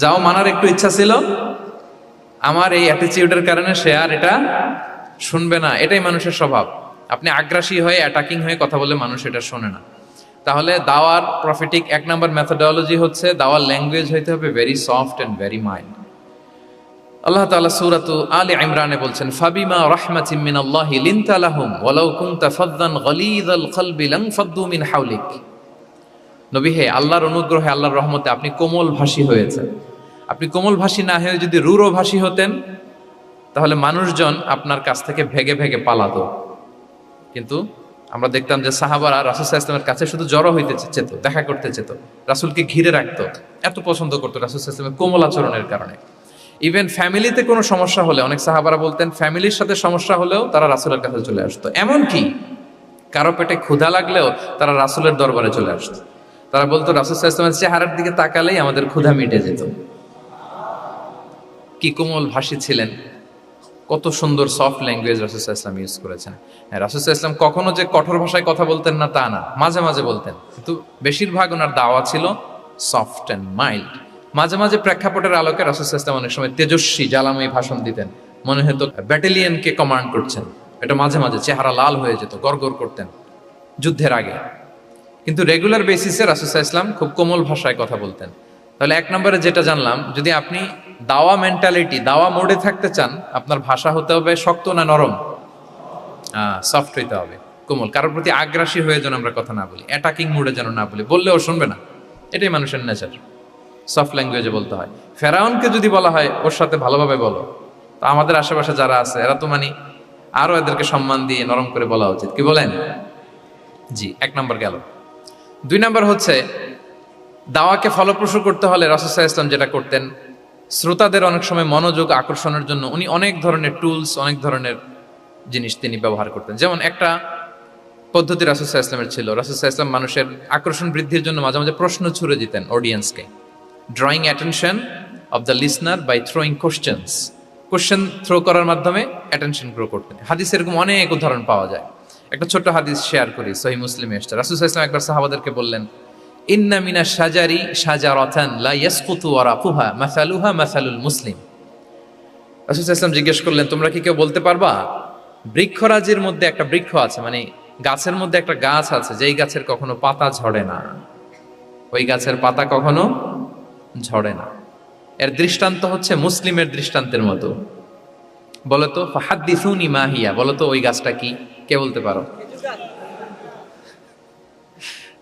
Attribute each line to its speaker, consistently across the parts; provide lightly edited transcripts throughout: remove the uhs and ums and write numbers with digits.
Speaker 1: যাও মানার একটু ইচ্ছা ছিল, আমার এই অ্যাটিটিউডের কারণে সে আর এটা শুনবে না। এটাই মানুষের স্বভাব। আপনি আগ্রাসী হয়ে অ্যাটাকিং হয়ে কথা বলে মানুষ এটা শোনে না। তাহলে দাওয়ার প্রফিটিক 1 নম্বর মেথোডোলজি হচ্ছে দাওয়ার ল্যাঙ্গুয়েজ হইতে হবে very soft and very mild. Allah তাআলা সূরাতু আলে ইমরানে বলছেন, ফাবিমা রাহমাতিম মিনাল্লাহি লিনতা লাহুম ওয়ালাউ কুনতা ফাযযান গালিযাল কলবি লানফাদ্দু মিন হাওলিক। নবী হে, আল্লাহর অনুগ্রহে, আল্লাহর রহমতে আপনি কোমল ভাষী হয়েছেন। আপনি কোমল ভাষী না হয়ে যদি রূঢ় ভাষী হতেন, তাহলে মানুষজন আপনার কাছ থেকে ভেগে ভেগে পালাতো। কিন্তু আমরা দেখতাম যে সাহাবারা রাসূল সাল্লাল্লাহু আলাইহি ওয়াসাল্লামের কাছে শুধু জড়ো হইতে চেত, দেখা করতে চেত, রাসূলকে ঘিরে রাখতো, এত পছন্দ করতো রাসূল সাল্লাল্লাহু আলাইহি ওয়াসাল্লামের কোমল আচরণের কারণে। ইভেন ফ্যামিলিতে কোনো সমস্যা হলে, অনেক সাহাবারা বলতেন ফ্যামিলির সাথে সমস্যা হলেও তারা রাসূলের কাছে চলে আসতো। এমনকি কারো পেটে ক্ষুধা লাগলেও তারা রাসূলের দরবারে চলে আসতো। তারা বলতো রাসূল সাল্লাল্লাহু আলাইহি ওয়াসাল্লামের চেহারার দিকে তাকালেই আমাদের ক্ষুধা মিটে যেত। কি কোমল ভাষী ছিলেন, কত সুন্দর সফট ল্যাঙ্গুয়েজ রাসূল সাল্লাল্লাহু আলাইহি ওয়াসাল্লাম ইউজ করেছেন। হ্যাঁ, রাসূল সাল্লাল্লাহু আলাইহি ওয়াসাল্লাম কখনো যে কঠোর ভাষায় কথা বলতেন না তা না, মাঝে মাঝে বলতেন, কিন্তু বেশিরভাগ ওনার দাওয়া ছিল সফট অ্যান্ড মাইল্ড। মাঝে মাঝে প্রেক্ষাপটের আলোকে রাসূল সাল্লাল্লাহু আলাইহি ওয়াসাল্লাম অনেক সময় তেজস্বী জ্বালাময়ী ভাষণ দিতেন, মনে হতো ব্যাটালিয়নকে কমান্ড করছেন। এটা মাঝে মাঝে চেহারা লাল হয়ে যেত, গড়গড় করতেন যুদ্ধের আগে। কিন্তু রেগুলার বেসিসে রাসূল সাল্লাল্লাহু আলাইহি ওয়াসাল্লাম খুব কোমল ভাষায় কথা বলতেন। তাহলে 1 নম্বরে যেটা জানলাম, যদি আপনি দাওয়া মেন্টালিটি, দাওয়া মোডে থাকতে চান, আপনার ভাষা হতে হবে শক্ত না নরম? সফট হইতে হবে, কোমল। কারোর প্রতি আগ্রাসী হয়ে যেন আমরা কথা না বলি, অ্যাটাকিং মোডে যেন না বলি, বললেও শুনবে না। এটাই মানুষের নেচার, সফট ল্যাঙ্গুয়েজে বলতে হয়। ফেরাউনকে যদি বলা হয় ওর সাথে ভালোভাবে বলো, তো আমাদের আশেপাশে যারা আছে এরা তো আরো এদেরকে সম্মান দিয়ে নরম করে বলা উচিত, কি বলেন? জি, 1 নম্বর গেল। 2 নম্বর হচ্ছে দাওয়াকে ফলপ্রসূ করতে হলে রাসূল সাল্লাল্লাহু আলাইহি ওয়াসাল্লাম যেটা করতেন, শ্রোতাদের অনেক সময় মনোযোগ আকর্ষণের জন্য উনি অনেক ধরনের টুলস, অনেক ধরনের জিনিস তিনি ব্যবহার করতেন। যেমন একটা পদ্ধতি রাসূল সাল্লাল্লাহু আলাইহি ওয়াসাল্লামের ছিল, রাসূল সাল্লাল্লাহু আলাইহি ওয়াসাল্লাম মানুষের আকর্ষণ বৃদ্ধির জন্য মাঝে মাঝে প্রশ্ন ছুড়ে দিতেন অডিয়েন্সকে, drawing attention of the listener by throwing questions. Question throw করার মাধ্যমে অ্যাটেনশন গ্রো করতেন। হাদিসে এরকম অনেক উদাহরণ পাওয়া যায়। একটা ছোট্ট হাদিস শেয়ার করি, সহিহ মুসলিমে এসেছে। রাসূল সাল্লাল্লাহু আলাইহি ওয়াসাল্লাম একবার সাহাবাদেরকে বললেন, ইন্না মিনাশ শাজারি শাজারাতান লা ইয়াসকুতু ওয়ারাকুহা মাসালুহা মাসালুল মুসলিম। রাসূল সাল্লাল্লাহু আলাইহি ওয়াসাল্লাম জিজ্ঞেস করলেন, তোমরা কি কেউ বলতে পারবা বৃক্ষরাজির মধ্যে একটা বৃক্ষ আছে, গাছের মধ্যে একটা গাছ আছে যেই গাছের কখনো পাতা ঝরে না, ওই গাছের পাতা কখনো ঝরে না। এর দৃষ্টান্ত হচ্ছে মুসলিমের দৃষ্টান্তের মতো। বলতো ফাহাদ্দিসুনি মা হিয়া, বলতো ওই গাছটা কি? কে বলতে পারো?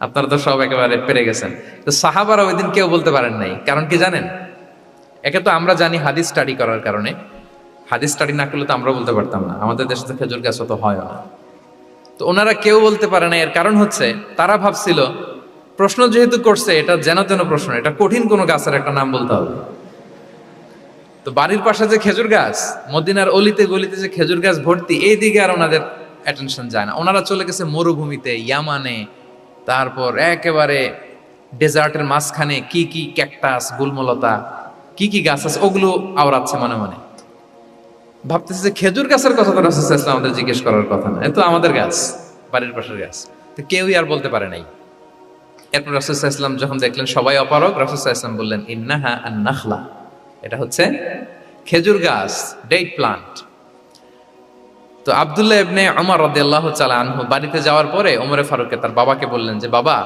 Speaker 1: আপনারা তো সব একেবারে পেরে গেছেন। তো সাহাবারা ওই দিন কেউ বলতে পারেন নাই। কারণ কি জানেন? একে তো আমরা জানি হাদিস স্টাডি করার কারণে, হাদিস স্টাডি না করলে তো আমরা বলতে পারতাম না, আমাদের দেশে তো খেজুর গাছ অত হয় না। তো ওনারা কেউ বলতে পারে না। এর কারণ হচ্ছে তারা ভাবছিল প্রশ্ন যেহেতু করছে, এটা যেন তেন প্রশ্ন, এটা কঠিন কোনো গাছের একটা নাম বলতে হবে। তো বাড়ির পাশে যে খেজুর গাছ, মদিনার অলিতে গলিতে যে খেজুর গাছ ভর্তি, এই দিকে আর ওনাদের অ্যাটেনশন যায় না। ওনারা চলে গেছে মরুভূমিতে, ইয়ামানে, তারপর একেবারে ডেজার্টের মাঝখানে কি কি ক্যাকটাস, গুলমলতা, কি কি গাছ আছে ওগুলো আওড়াচ্ছে মনে মনে। ভাবতেছে যে খেজুর গাছের কথা তো রাসূল সাল্লাল্লাহু আলাইহি ওয়াসাল্লাম আমাদের জিজ্ঞেস করার কথা না, এ তো আমাদের গাছ, বাড়ির পাশের গাছ। তো কেউই আর বলতে পারে নাই। এরপর রাসূল সাল্লাল্লাহু আলাইহি ওয়াসাল্লাম যখন দেখলেন সবাই অপারগ, রাসূল সাল্লাল্লাহু আলাইহি ওয়াসাল্লাম বললেন, ইন্নাহা আন-নাখলা, এটা হচ্ছে খেজুর গাছ, ডেট প্লান্ট। তো আব্দুল্লাহ ইবনে উমর রাদিয়াল্লাহু তাআলা আনহু বাড়িতে যাওয়ার পরে ওমরে ফারুককে তার বাবাকে বললেন যে, বাবা,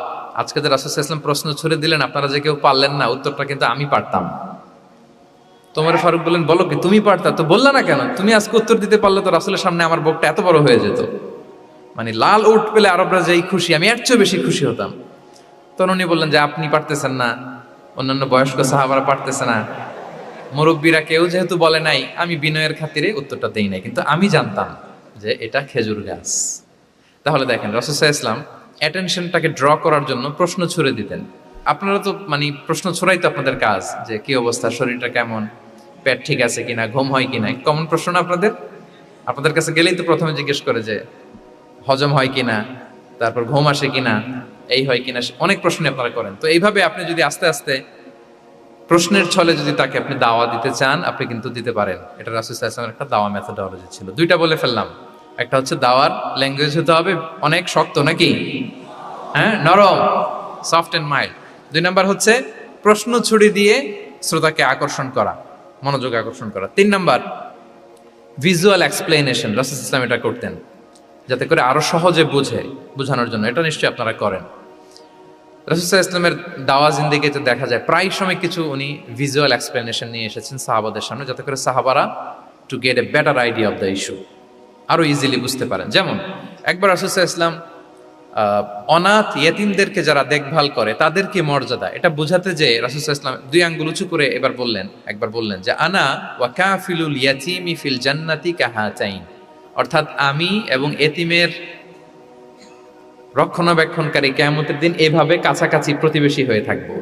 Speaker 1: আজকে যে রাসূল সাল্লাল্লাহু আলাইহি ওয়াসাল্লাম প্রশ্ন ছুড়ে দিলেন, আপনারা যে কেউ পারলেন না, উত্তরটা কিন্তু আমি পারতাম। তো ওমরে ফারুক বললেন, বলো কি, তুমি পারতা? তো বললা না কেন? তুমি আজকে উত্তর দিতে পারলে তো রাসূলের সামনে আমার বুকটা এত বড় হয়ে যেত। লাল উট পেলে আরবরা যেই খুশি, আমি এর চেয়ে বেশি খুশি হতাম। তখন উনি বললেন যে, আপনি পারতেছেন না, অন্যান্য বয়স্ক সাহাবারা পারতেছে না, মুরব্বীরা কেউ যেহেতু বলে নাই, আমি বিনয়ের খাতিরে উত্তরটা দেই নাই, কিন্তু আমি জানতাম যে এটা খেজুর গাছ। তাহলে দেখেন, রাসূল সাল্লাল্লাহু আলাইহি ওয়াসাল্লাম অ্যাটেনশনটাকে ড্র করার জন্য প্রশ্ন ছুড়ে দিতেন। আপনারা তো প্রশ্ন ছুড়াই তো আপনাদের কাজ, যে কি অবস্থা, শরীরটা কেমন, পেট ঠিক আছে কিনা, ঘুম হয় কিনা, কমন প্রশ্ন না আপনাদের? আপনাদের কাছে গেলেই তো প্রথমে জিজ্ঞেস করে যে হজম হয় কিনা, তারপর ঘুম আসে কিনা, এই হয় কিনা, অনেক প্রশ্ন আপনারা করেন। তো এইভাবে আপনি যদি আস্তে আস্তে প্রশ্নের ছলে যদি তাকে আপনি দাওয়া দিতে চান, আপনি কিন্তু দিতে পারেন। এটা রাসূল সাল্লাল্লাহু আলাইহি ওয়াসাল্লামের একটা দাওয়া মেথোডোলজি ছিল। 2টা বলে ফেললাম। একটা হচ্ছে দাওয়ার ল্যাঙ্গুয়েজ হতে হবে অনেক শক্ত, নাকি? হ্যাঁ, নরম, সফট এন্ড মাইল্ড। 2 নাম্বার হচ্ছে প্রশ্ন ছুড়ে দিয়ে শ্রোতাকে আকর্ষণ করা, মনোযোগ আকর্ষণ করা। 3 নাম্বার, ভিজুয়াল এক্সপ্লেনেশন। রাসূল ইসলাম এটা করতেন যাতে করে আরো সহজে বোঝানোর জন্য। এটা নিশ্চয়ই আপনারা করেন। রাসূল ইসলামের দাওয়া জিন্দেগিতে দেখা যায় প্রায় সময় কিছু উনি ভিজুয়াল এক্সপ্লেনেশন নিয়ে এসেছেন সাহাবাদের সামনে, যাতে করে সাহাবারা to get a better idea of the issue, আরো ইজিলি বুঝতে পারেন। যেমন একবার রাসূল ইসলাম অনাথ ইয়েতিমদেরকে যারা দেখভাল করে তাদের কি মর্যাদা, এটা বোঝাতে যে রাসূল ইসলাম 2 আঙ্গুল উঁচু করে একবার বললেন যে আনা ওয়া কাফিলুল ইয়াতীমি ফিল জান্নাতি কাহাতাইন, অর্থাৎ আমি এবং এতিমের রক্ষণাবেক্ষণকারী কিয়ামতের দিন এভাবে কাছাকাছি প্রতিবেশী হয়ে থাকবো।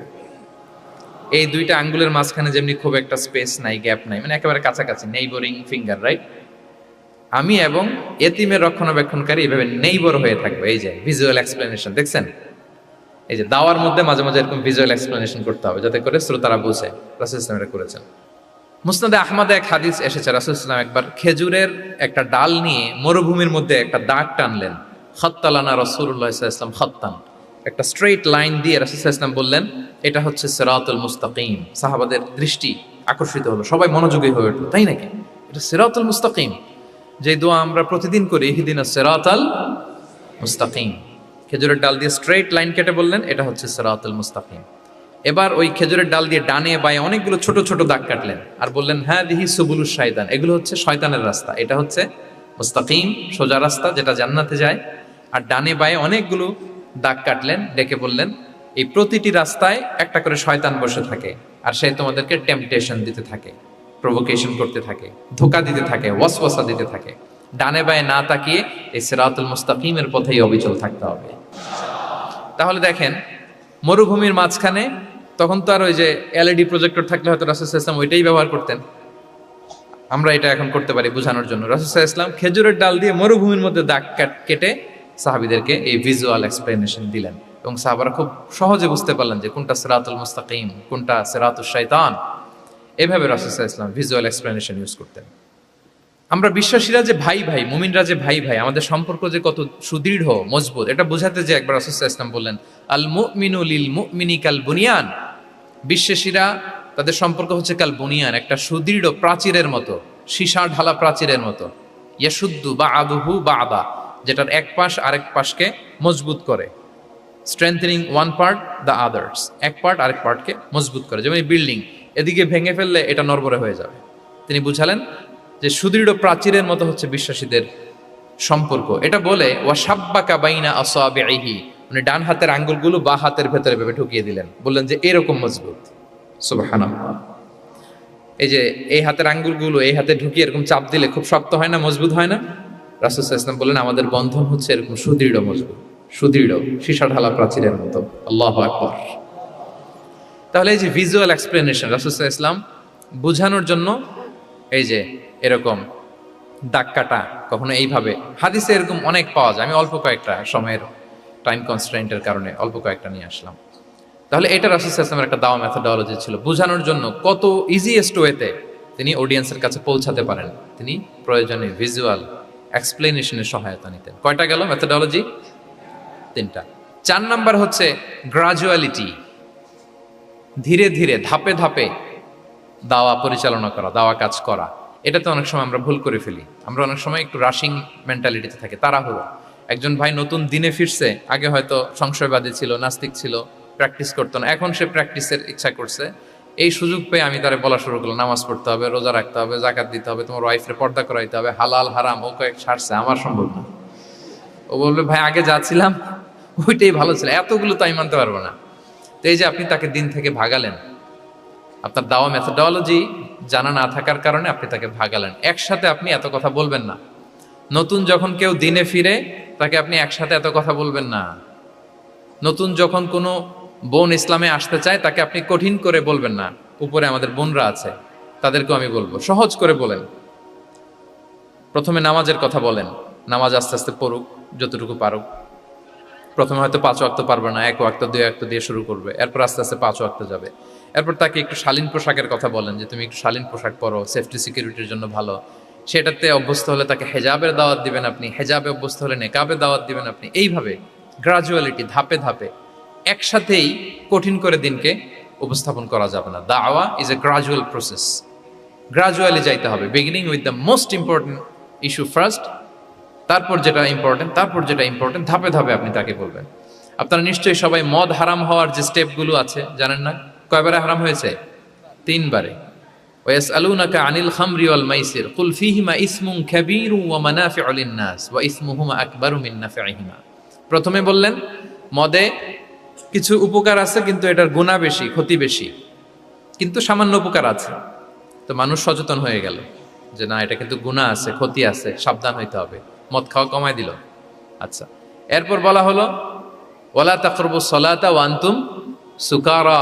Speaker 1: এই 2টা আঙ্গুলের মাঝখানে যেমনি খুব একটা স্পেস নাই, গ্যাপ নাই, মানে একেবারে কাছাকাছি, নেইবরিং ফিঙ্গার, রাইট? আমি এবং এতিমের রক্ষণাবেক্ষণকারী এভাবে নেইবর হয়ে থাকবো। এই যে ভিজুয়াল এক্সপ্লেনেশন দেখছেন, এই যে দাওয়ার মধ্যে মাঝে মাঝে এরকম ভিজুয়াল এক্সপ্লেনেশন করতে হবে যাতে করে শ্রোতারা বুঝে। রাসূল ইসলাম এটা করেছেন। মুসনাদে আহমদে এক হাদিস এসেছে, রাসূল ইসলাম একবার খেজুরের একটা ডাল নিয়ে মরুভূমির মধ্যে একটা দাগ টানলেন। খাত্তালানা রাসূলুল্লাহ সাল্লাল্লাহু আলাইহি ওয়াসাল্লাম খাত্তান, একটা স্ট্রেইট লাইন দিয়ে রাসূল সাল্লাল্লাহু আলাইহি ওয়াসাল্লাম বললেন এটা হচ্ছে সিরাতুল মুস্তাকিম। সাহাবাদের দৃষ্টি আকর্ষিত হলো, সবাই মনোযোগী হয়ে উঠলো, তাই নাকি? এটা সিরাতুল মুস্তাকিম, যে দোয়া আমরা প্রতিদিন করি, ইহদিনাস সিরাতাল মুস্তাকিম। খেজুরের ডাল দিয়ে স্ট্রেইট লাইন কেটে বললেন এটা হচ্ছে সিরাতুল মুস্তাকিম। এবার ওই খেজুরের ডাল দিয়ে ডানে বায়ে অনেকগুলো ছোট ছোট দাগ কাটলেন আর বললেন হ্যাঁ দিহি সুবুলুশ শায়তান, এগুলো হচ্ছে শয়তানের রাস্তা, এটা হচ্ছে মুস্তাকিম সোজা রাস্তা যেটা জান্নাতে যায়। আর ডানে বায়ে অনেকগুলো দাগ কাটলেন, ডেকে বললেন এই প্রতিটি রাস্তায় একটা করে শয়তান বসে থাকে আর সে তোমাদেরকে টেম্পটেশন দিতে থাকে, প্রভোকেশন করতে থাকে, ধোঁকা দিতে থাকে, ওয়াসওয়াসা দিতে থাকে। ডানে বায়ে না তাকিয়ে এই সিরাতুল মুস্তাকিমের পথেই অবিচল থাকতে হবে। তাহলে দেখেন মরুভূমির মাঝখানে, তখন তো আর ওই যে এলইডি প্রজেক্টর থাকলে হয়তো রাসূল সাল্লাল্লাহু আলাইহি ওয়াসাল্লাম ওইটাই ব্যবহার করতেন, আমরা এটা এখন করতে পারি বোঝানোর জন্য। রাসূল সাল্লাল্লাহু আলাইহি ওয়াসাল্লাম খেজুরের ডাল দিয়ে মরুভূমির মধ্যে দাগ কেটে সাহাবীদেরকে এই ভিজুয়াল এক্সপ্লেনেশন দিলেন এবং সাহাবারা খুব সহজে বুঝতে পারলেন যে কোনটা সিরাতুল মুস্তাকিম, কোনটা সিরাতুশ শাইতান। এভাবে রাসূল সাল্লাল্লাহু আলাইহি ওয়াসাল্লাম ভিজুয়াল এক্সপ্লেনেশন ইউজ করতেন। আমরা বিশ্বাসীরা যে ভাই ভাই, মুমিনরা যে ভাই ভাই, আমাদের সম্পর্ক যে কত সুদৃঢ় মজবুত, এটা বোঝাতে যে একবার রাসূল সাল্লাল্লাহু আলাইহি ওয়াসাল্লাম বললেন আল মুমিনু লিল মুমিনি কাল বুনিয়ান, বিশ্বাসীরা তাদের সম্পর্ক হচ্ছে কাল বুনিয়ান, একটা সুদৃঢ় প্রাচীরের মতো, সীসা ঢালা প্রাচীরের মতো। ইয়াশুদ্দু বা'দুহু বা'দা, যেটার এক পাশ আরেক পাশকে মজবুত করে। Strengthening one part the others, এক পার্ট আরেক পার্টকে মজবুত করে। যেমন এই বিল্ডিং, এদিকে ভেঙে ফেললে এটা নড়বড়ে হয়ে যাবে। তিনি বুঝালেন যে সুদৃঢ় প্রাচীরের মতো হচ্ছে বিশ্বাসীদের সম্পর্ক। এটা বলে ওয়াসাব্বাকা বাইনা আসাবিহি, মানে ডান হাতের আঙ্গুলগুলো বা হাতের ভেতরে ভেবে ঢুকিয়ে দিলেন, বললেন যে এরকম মজবুত। সুবহানাল্লাহ। এই যে এই হাতের আঙ্গুলগুলো এই হাতে ঢুকিয়ে এরকম চাপ দিলে খুব শক্ত হয় না, মজবুত হয় না? রাসূল সাল্লাল্লাহু আলাইহি ওয়াসাল্লাম বললেন আমাদের বন্ধন হচ্ছে এরকম সুদৃঢ় মজবুত, সুদৃঢ় সীসা ঢালা প্রাচীরের মতো। আল্লাহু আকবার। তাহলে এই যে ভিজুয়াল এক্সপ্লেনেশন, রাসূল সাল্লাল্লাহু আলাইহি ওয়াসাল্লাম বোঝানোর জন্য এই যে এরকম দাগ কাটা, কখনো এইভাবে, হাদিসে এরকম অনেক পাওয়া যায়। আমি অল্প কয়েকটা, সময়ের টাইম কনস্ট্রেন্টের কারণে অল্প কয়েকটা নিয়ে আসলাম। তাহলে এটা রাসূল সাল্লাল্লাহু আলাইহি ওয়াসাল্লামের একটা দাওয়া মেথোডোলজি ছিল, বোঝানোর জন্য কত ইজিয়েস্ট ওয়েতে তিনি অডিয়েন্সের কাছে পৌঁছাতে পারেন। তিনি প্রয়োজনে ভিজুয়াল এক্সপ্লেনেশনের সহায়তা নিতেন। কয়টা গেল মেথোডোলজি? 3টা। 4 নাম্বার হচ্ছে গ্রাজুয়ালিটি, ধীরে ধীরে ধাপে ধাপে দাওয়া পরিচালনা করা, দাওয়া কাজ করা। এটাতে অনেক সময় আমরা ভুল করে ফেলি। আমরা অনেক সময় একটু রাশিং মেন্টালিটিতে থাকি, তাড়াহুড়ো। একজন ভাই নতুন দিনে ফিরছে, আগে হয়তো সংশয়বাদী ছিল, নাস্তিক ছিল, প্র্যাকটিস করতো না, এখন সে প্র্যাকটিসের ইচ্ছা করছে। এই সুযোগ পেয়ে আমি তারে বলা শুরু করলাম নামাজ পড়তে হবে, রোজা রাখতে হবে, যাকাত দিতে হবে, তোমার ওয়াইফের পর্দা করাইতে হবে, হালাল হারাম ও কয়েক ছাড়ছে, আমার সম্ভব না। ও বলবে ভাই আগে যাচ্ছিলাম ওইটাই ভালো ছিল, এতগুলো তো আমি মানতে পারবো না। তো এই যে আপনি তাকে দিন থেকে ভাগালেন, আপনার দাওয়া মেথোডোলজি জানা না থাকার কারণে আপনি তাকে ভাগালেন। একসাথে আপনি এত কথা বলবেন না। নতুন যখন কেউ দিনে ফিরে তাকে আপনি একসাথে এত কথা বলবেন না। নতুন যখন কোনো বোন ইসলামে আসতে চায় তাকে আপনি কঠিন করে বলবেন না। উপরে আমাদের বোনরা আছে, তাদেরকেও আমি বলবো সহজ করে বলেন। প্রথমে নামাজের কথা বলেন, নামাজ আস্তে আস্তে পড়ুক যতটুকু পারুক। প্রথমে হয়তো 5 ওয়াক্ত পারবে না, 1 ওয়াক্ত 2 ওয়াক্ত দিয়ে শুরু করবে, এরপর আস্তে আস্তে 5 ওয়াক্ত যাবে। এরপর তাকে একটু শালীন পোশাকের কথা বলেন যে তুমি একটু শালীন পোশাক পরো, সেফটি সিকিউরিটির জন্য ভালো। সেটাতে অভ্যস্ত হলে তাকে হেজাবের দাওয়াত দিবেন আপনি, হেজাবে অভ্যস্ত হলে নেকাবে দাওয়াত দিবেন আপনি। এইভাবে গ্রাজুয়ালিটি, ধাপে ধাপে, একসাথেই কঠিন করে দিনকে উপস্থাপন করা যাবে না। দাওয়া is a gradual process, gradually যাইতে হবে। Beginning with the most important issue first, তারপর যেটা ইম্পর্টেন্ট, তারপর যেটা ইম্পর্টেন্ট, ধাপে ধাপে আপনি তাকে বলবেন। আপনারা নিশ্চয়ই সবাই মদ হারাম হওয়ার যে স্টেপগুলো আছে জানেন না? কয়বারে হারাম হয়েছে? 3 বারে। ওয়াসআলুনাকা আনিল খামরি ওয়াল মাইসির কুল ফীহিমা ইসমুন কাবীরু ওয়া মানাফিউ লিন-নাস ওয়া ইসমুহুমা আকবারু মিন নাফিহিমা। প্রথমে বললেন মদে কিছু উপকার আছে কিন্তু এটার গুনাহ বেশি, ক্ষতি বেশি, কিন্তু সামান্য উপকার আছে। তো মানুষ সচেতন হয়ে গেল যে না, এটা কিন্তু গুনাহ আছে, ক্ষতি আছে, সাবধান হইতে হবে। মদ খাওয়া কমায় দিল। আচ্ছা, এরপর বলা হলো ওয়ালা তাকরাবুস সালাতা ওয়া আনতুম সুকারা,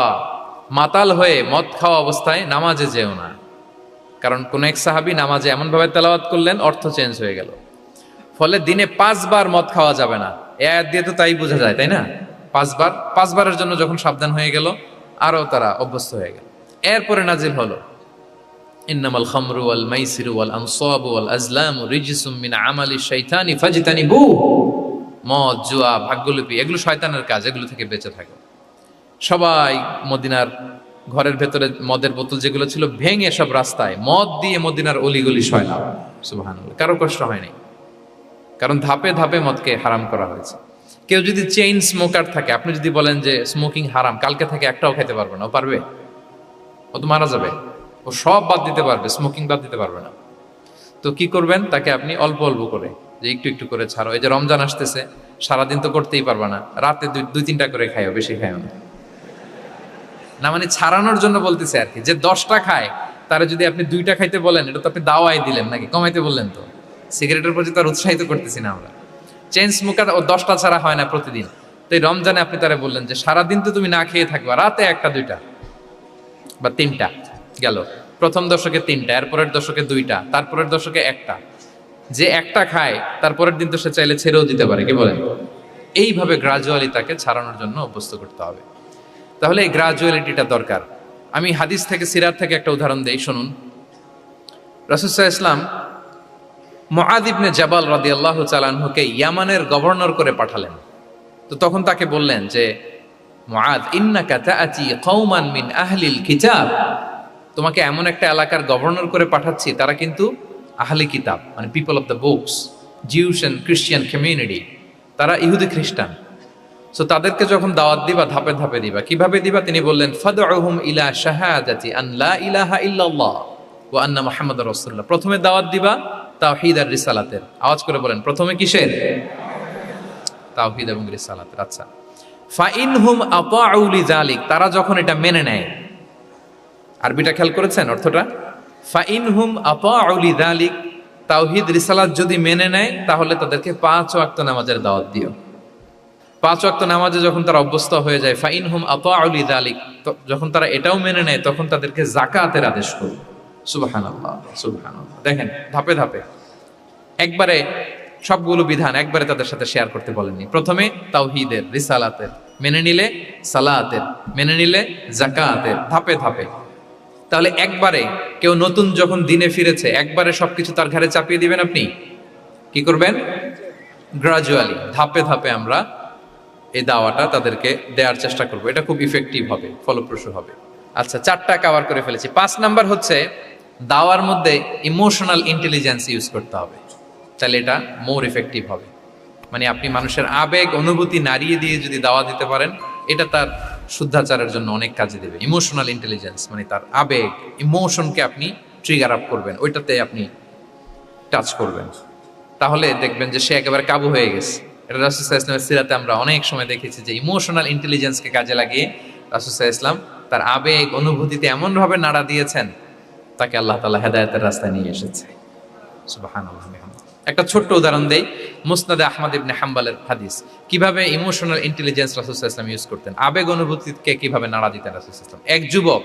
Speaker 1: মাতাল হয়ে মদ খাওয়া অবস্থায় নামাজে যেও না। কারণ কোন এক সাহাবী নামাজে এমনভাবে তেলাওয়াত করলেন, অর্থ চেঞ্জ হয়ে গেল। ফলে দিনে 5 বার মদ খাওয়া যাবে না। এই আয়াত দিয়ে তো তাই বোঝা যায়, তাই না? 5 বারের জন্য যখন সাবধান হয়ে গেল, আরো তারা অভ্যস্ত হয়ে গেল। এরপরে নাজিল হলো ইন্নামাল খামরু ওয়াল মাইসিরু ওয়াল আনসাবু ওয়াল আজলামু রিজসুম মিন আমালিশ শাইতানি ফাজতানিবু। মদ, জুয়া, ভাগ্যলিপি এগুলো শয়তানের কাজ, এগুলো থেকে বেঁচে থাকো। সবাই মদিনার ঘরের ভেতরে মদের বোতল যেগুলো ছিল ভেঙে সব রাস্তায় মদ দিয়ে মদিনার অলিগলি সয়লাম। সুবহানাল্লাহ, কারো কষ্ট হয়নি, কারণ ধাপে ধাপে মদকে হারাম করা হয়েছে। কেউ যদি চেইন স্মোকার থাকে, আপনি যদি বলেন যে স্মোকিং হারাম, কালকে থেকে একটাও খেতে পারবে না, ও পারবে? ও তো মারা যাবে। ও সব বাদ দিতে পারবে, স্মোকিং বাদ দিতে পারবে না। তো কি করবেন? তাকে আপনি অল্প অল্প করে, যে একটু একটু করে ছাড়ো। এই যে রমজান আসতেছে, সারাদিন তো করতেই পারবা না, রাতে 2-3টা করে খাইও, বেশি খাইও না। না মানে ছাড়ানোর জন্য বলতেছে আর কি, যে 10টা খায় তারা যদি আপনি 2টা খাইতে বলেন, এটা তো আপনি দাওয়াই দিলেন নাকি, কমাইতে বললেন তো। সিগারেটের প্রতি তার উৎসাহিত করতেছি না আমরা। চেইন স্মোকার ও 10টা ছাড়া হয় না প্রতিদিন। তো এই রমজানে আপনি তারা বললেন যে সারাদিন তো তুমি না খেয়ে থাকবা, রাতে 1টা 2টা বা 3টা গেল। প্রথম দশকে 3টা, এরপরের দশকে 2টা, তারপরের দশকে 1টা। যে 1টা খায় তারপরের দিন তো সে চাইলে ছেড়েও দিতে পারে, কি বলেন? এইভাবে গ্রাজুয়ালি তাকে ছাড়ানোর জন্য অভ্যস্ত করতে হবে। তাহলে এই গ্রাজুয়ালিটিটা দরকার। আমি হাদিস থেকে, সিরাত থেকে একটা উদাহরণ দেই, শুনুন। রাসূল সাল্লাল্লাহু আলাইহি ওয়াসাল্লাম মুআয ইবনে জাবাল রাদিয়াল্লাহু তাআলা আনহুকে ইয়ামানের গভর্নর করে পাঠালেন। তো তখন তাকে বললেন যে মুআয, ইন্নাকা তাআতি কওমান মিন আহলিল কিতাব, তোমাকে এমন একটা এলাকার গভর্নর করে পাঠাচ্ছি, তারা কিন্তু আহলি কিতাব, মানে people of the books, Jews and Christian community, তারা ইহুদি খ্রিস্টান। সো তাদেরকে যখন দাওয়াত দিবা, ধাপে ধাপে দিবা। কিভাবে দিবা? তিনি বললেন ফাদউহুম ইলা শাহাদাতি আন লা ইলাহা ইল্লাল্লাহ ওয়া আন্না মুহাম্মাদুর রাসূলুল্লাহ। প্রথমে দাওয়াত দিবা তাওহীদ আর রিসালাতের। আওয়াজ করে বলেন, প্রথমে কিসের? তাওহীদ এবং রিসালাতের। আচ্ছা, ফাইনহুম আতাউ লিযালিক, তারা যখন এটা মেনে নেয়। আরবিটা খেয়াল করেছেন অর্থটা? ফাইনহুম আতাউ লিযালিক, তাওহীদ রিসালাত যদি মেনে নেয়, তাহলে তাদেরকে 5 ওয়াক্ত নামাজের দাওয়াত দিও। 5 ওয়াক্ত নামাজে যখন তারা অভ্যস্ত হয়ে যায়, ফাইনহুম আতাউ লিযালিক, যখন তারা এটাও মেনে নেয়, তখন তাদেরকে যাকাতের আদেশ করো। সুবহানাল্লাহ, সুবহানাল্লাহ। দেখেন ধাপে ধাপে, একবারে সবগুলো বিধান একবারে তাদের সাথে শেয়ার করতে বলেননি। প্রথমে তাওহীদের, রিসালাতের, মেনে নিলে সালাতের, মেনে নিলে যাকাতের, ধাপে ধাপে। তাহলে একবারে কেউ নতুন যখন দিনে ফিরেছে, একবারে সবকিছু তার ঘাড়ে চাপিয়ে দিবেন আপনি? কি করবেন? গ্রাজুয়ালি, ধাপে ধাপে আমরা এই দাওয়াটা তাদেরকে দেওয়ার চেষ্টা করব। এটা খুব ইফেক্টিভ হবে, ফলপ্রসূ হবে। আচ্ছা, 4টা কভার করে ফেলেছি। 5 নাম্বার হচ্ছে দাওয়ার মধ্যে ইমোশনাল ইন্টেলিজেন্স ইউজ করতে হবে, তাহলে এটা মোর ইফেক্টিভ হবে। মানে আপনি মানুষের আবেগ অনুভূতি নাড়িয়ে দিয়ে যদি দাওয়া দিতে পারেন, এটা তার শুদ্ধাচারের জন্য অনেক কাজে দেবে। ইমোশনাল ইন্টেলিজেন্স মানে তার আবেগ, ইমোশনকে আপনি ট্রিগার আপ করবেন, ওইটাতে আপনি টাচ করবেন, তাহলে দেখবেন যে সে একেবারে কাবু হয়ে গেছে। এটা রাসূল সাল্লাল্লাহু আলাইহি ওয়াসাল্লামের সিরাতে আমরা অনেক সময় দেখেছি যে ইমোশনাল ইন্টেলিজেন্সকে কাজে লাগিয়ে রাসূল সাল্লাল্লাহু আলাইহি ওয়াসাল্লাম তার আবেগ অনুভূতিতে এমনভাবে নাড়া দিয়েছেন, তাকে আল্লাহ তাআলা হেদায়েতের রাস্তায় নিয়ে এসেছে। সুবহানাল্লাহ। একটা ছোট্ট উদাহরণ দেই, মুসনাদে আহমদ ইবনে হাম্বলের হাদিস, কিভাবে ইমোশনাল ইন্টেলিজেন্স রাসূল সাল্লাল্লাহু আলাইহি ওয়াসাল্লাম ইউজ করতেন, আবেগ অনুভূতিকে কিভাবে নাড়া দিতেন রাসূল সাল্লাল্লাহু আলাইহি ওয়াসাল্লাম। এক যুবক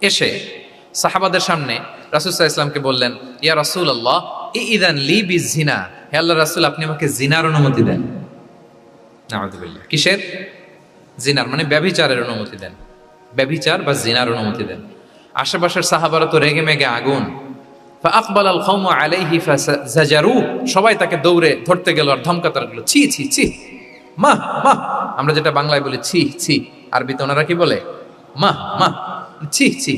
Speaker 1: এসে সাহাবাদের সামনে রাসূল সাল্লাল্লাহু আলাইহি ওয়াসাল্লামকে বললেন, ইয়া রাসূলুল্লাহ ইযান লি বিজিনা, হে আল্লাহর রাসূল আপনি আমাকে জিনার অনুমতি দেন। নাউযুবিল্লাহ। কিসের? জিনার, মানে ব্যভিচারের অনুমতি দেন। ব্যভিচার বা জিনার অনুমতি দেন। আশেপাশের সাহাবারা তো রেগে মেগে আগুন। ফাআকবাল আল কওমু আলাইহি ফাজাজারু, সবাই তাকে দৌড়ে ধরতে গেল আর ধমকাতে লাগলো, ছি ছি ছি, মা মা। আমরা যেটা বাংলায় বলি ছি ছি, আরবিতে ওনারা কি বলে? মা মা, ছি ছি,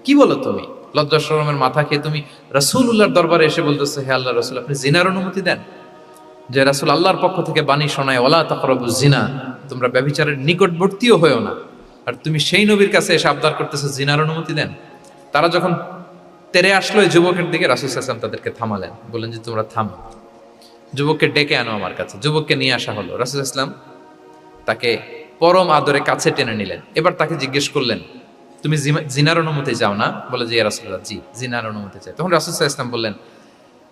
Speaker 1: কি বলো তুমি? লজ্জা শরমের মাথা খেয়ে তুমি রাসূলুল্লাহর দরবারে এসে বলতেছো, হে আল্লাহ রাসূল, আপনি জিনার অনুমতি দেন? যে রাসূল আল্লাহর পক্ষ থেকে বাণী শোনায়, ওয়ালা তাকরাবুজ জিনা, তোমরা ব্যভিচারের নিকটবর্তীও হয়ো না, আর তুমি সেই নবীর কাছে এসে আবদার করতেছো জিনার অনুমতি দেন? তারা যখন তেরে আসলো এই যুবকের দিকে, রাসূল সাল্লাল্লাহু আলাইহি ওয়াসাল্লাম তাদেরকে থামালেন, বললেন যে তোমরা থামো, যুবককে ডেকে আনো আমার কাছে। যুবককে নিয়ে আসা হলো। রাসূল সাল্লাল্লাহু আলাইহি ওয়াসাল্লাম তাকে পরম আদরে কাছে টেনে নিলেন। এবার তাকে জিজ্ঞেস করলেন, তুমি জিনার অনুমতি চাও না? বলে যে, ইয়া রাসূলুল্লাহ, জি, জিনার অনুমতি চাই। তখন রাসূল সাল্লাল্লাহু আলাইহি ওয়াসাল্লাম বললেন,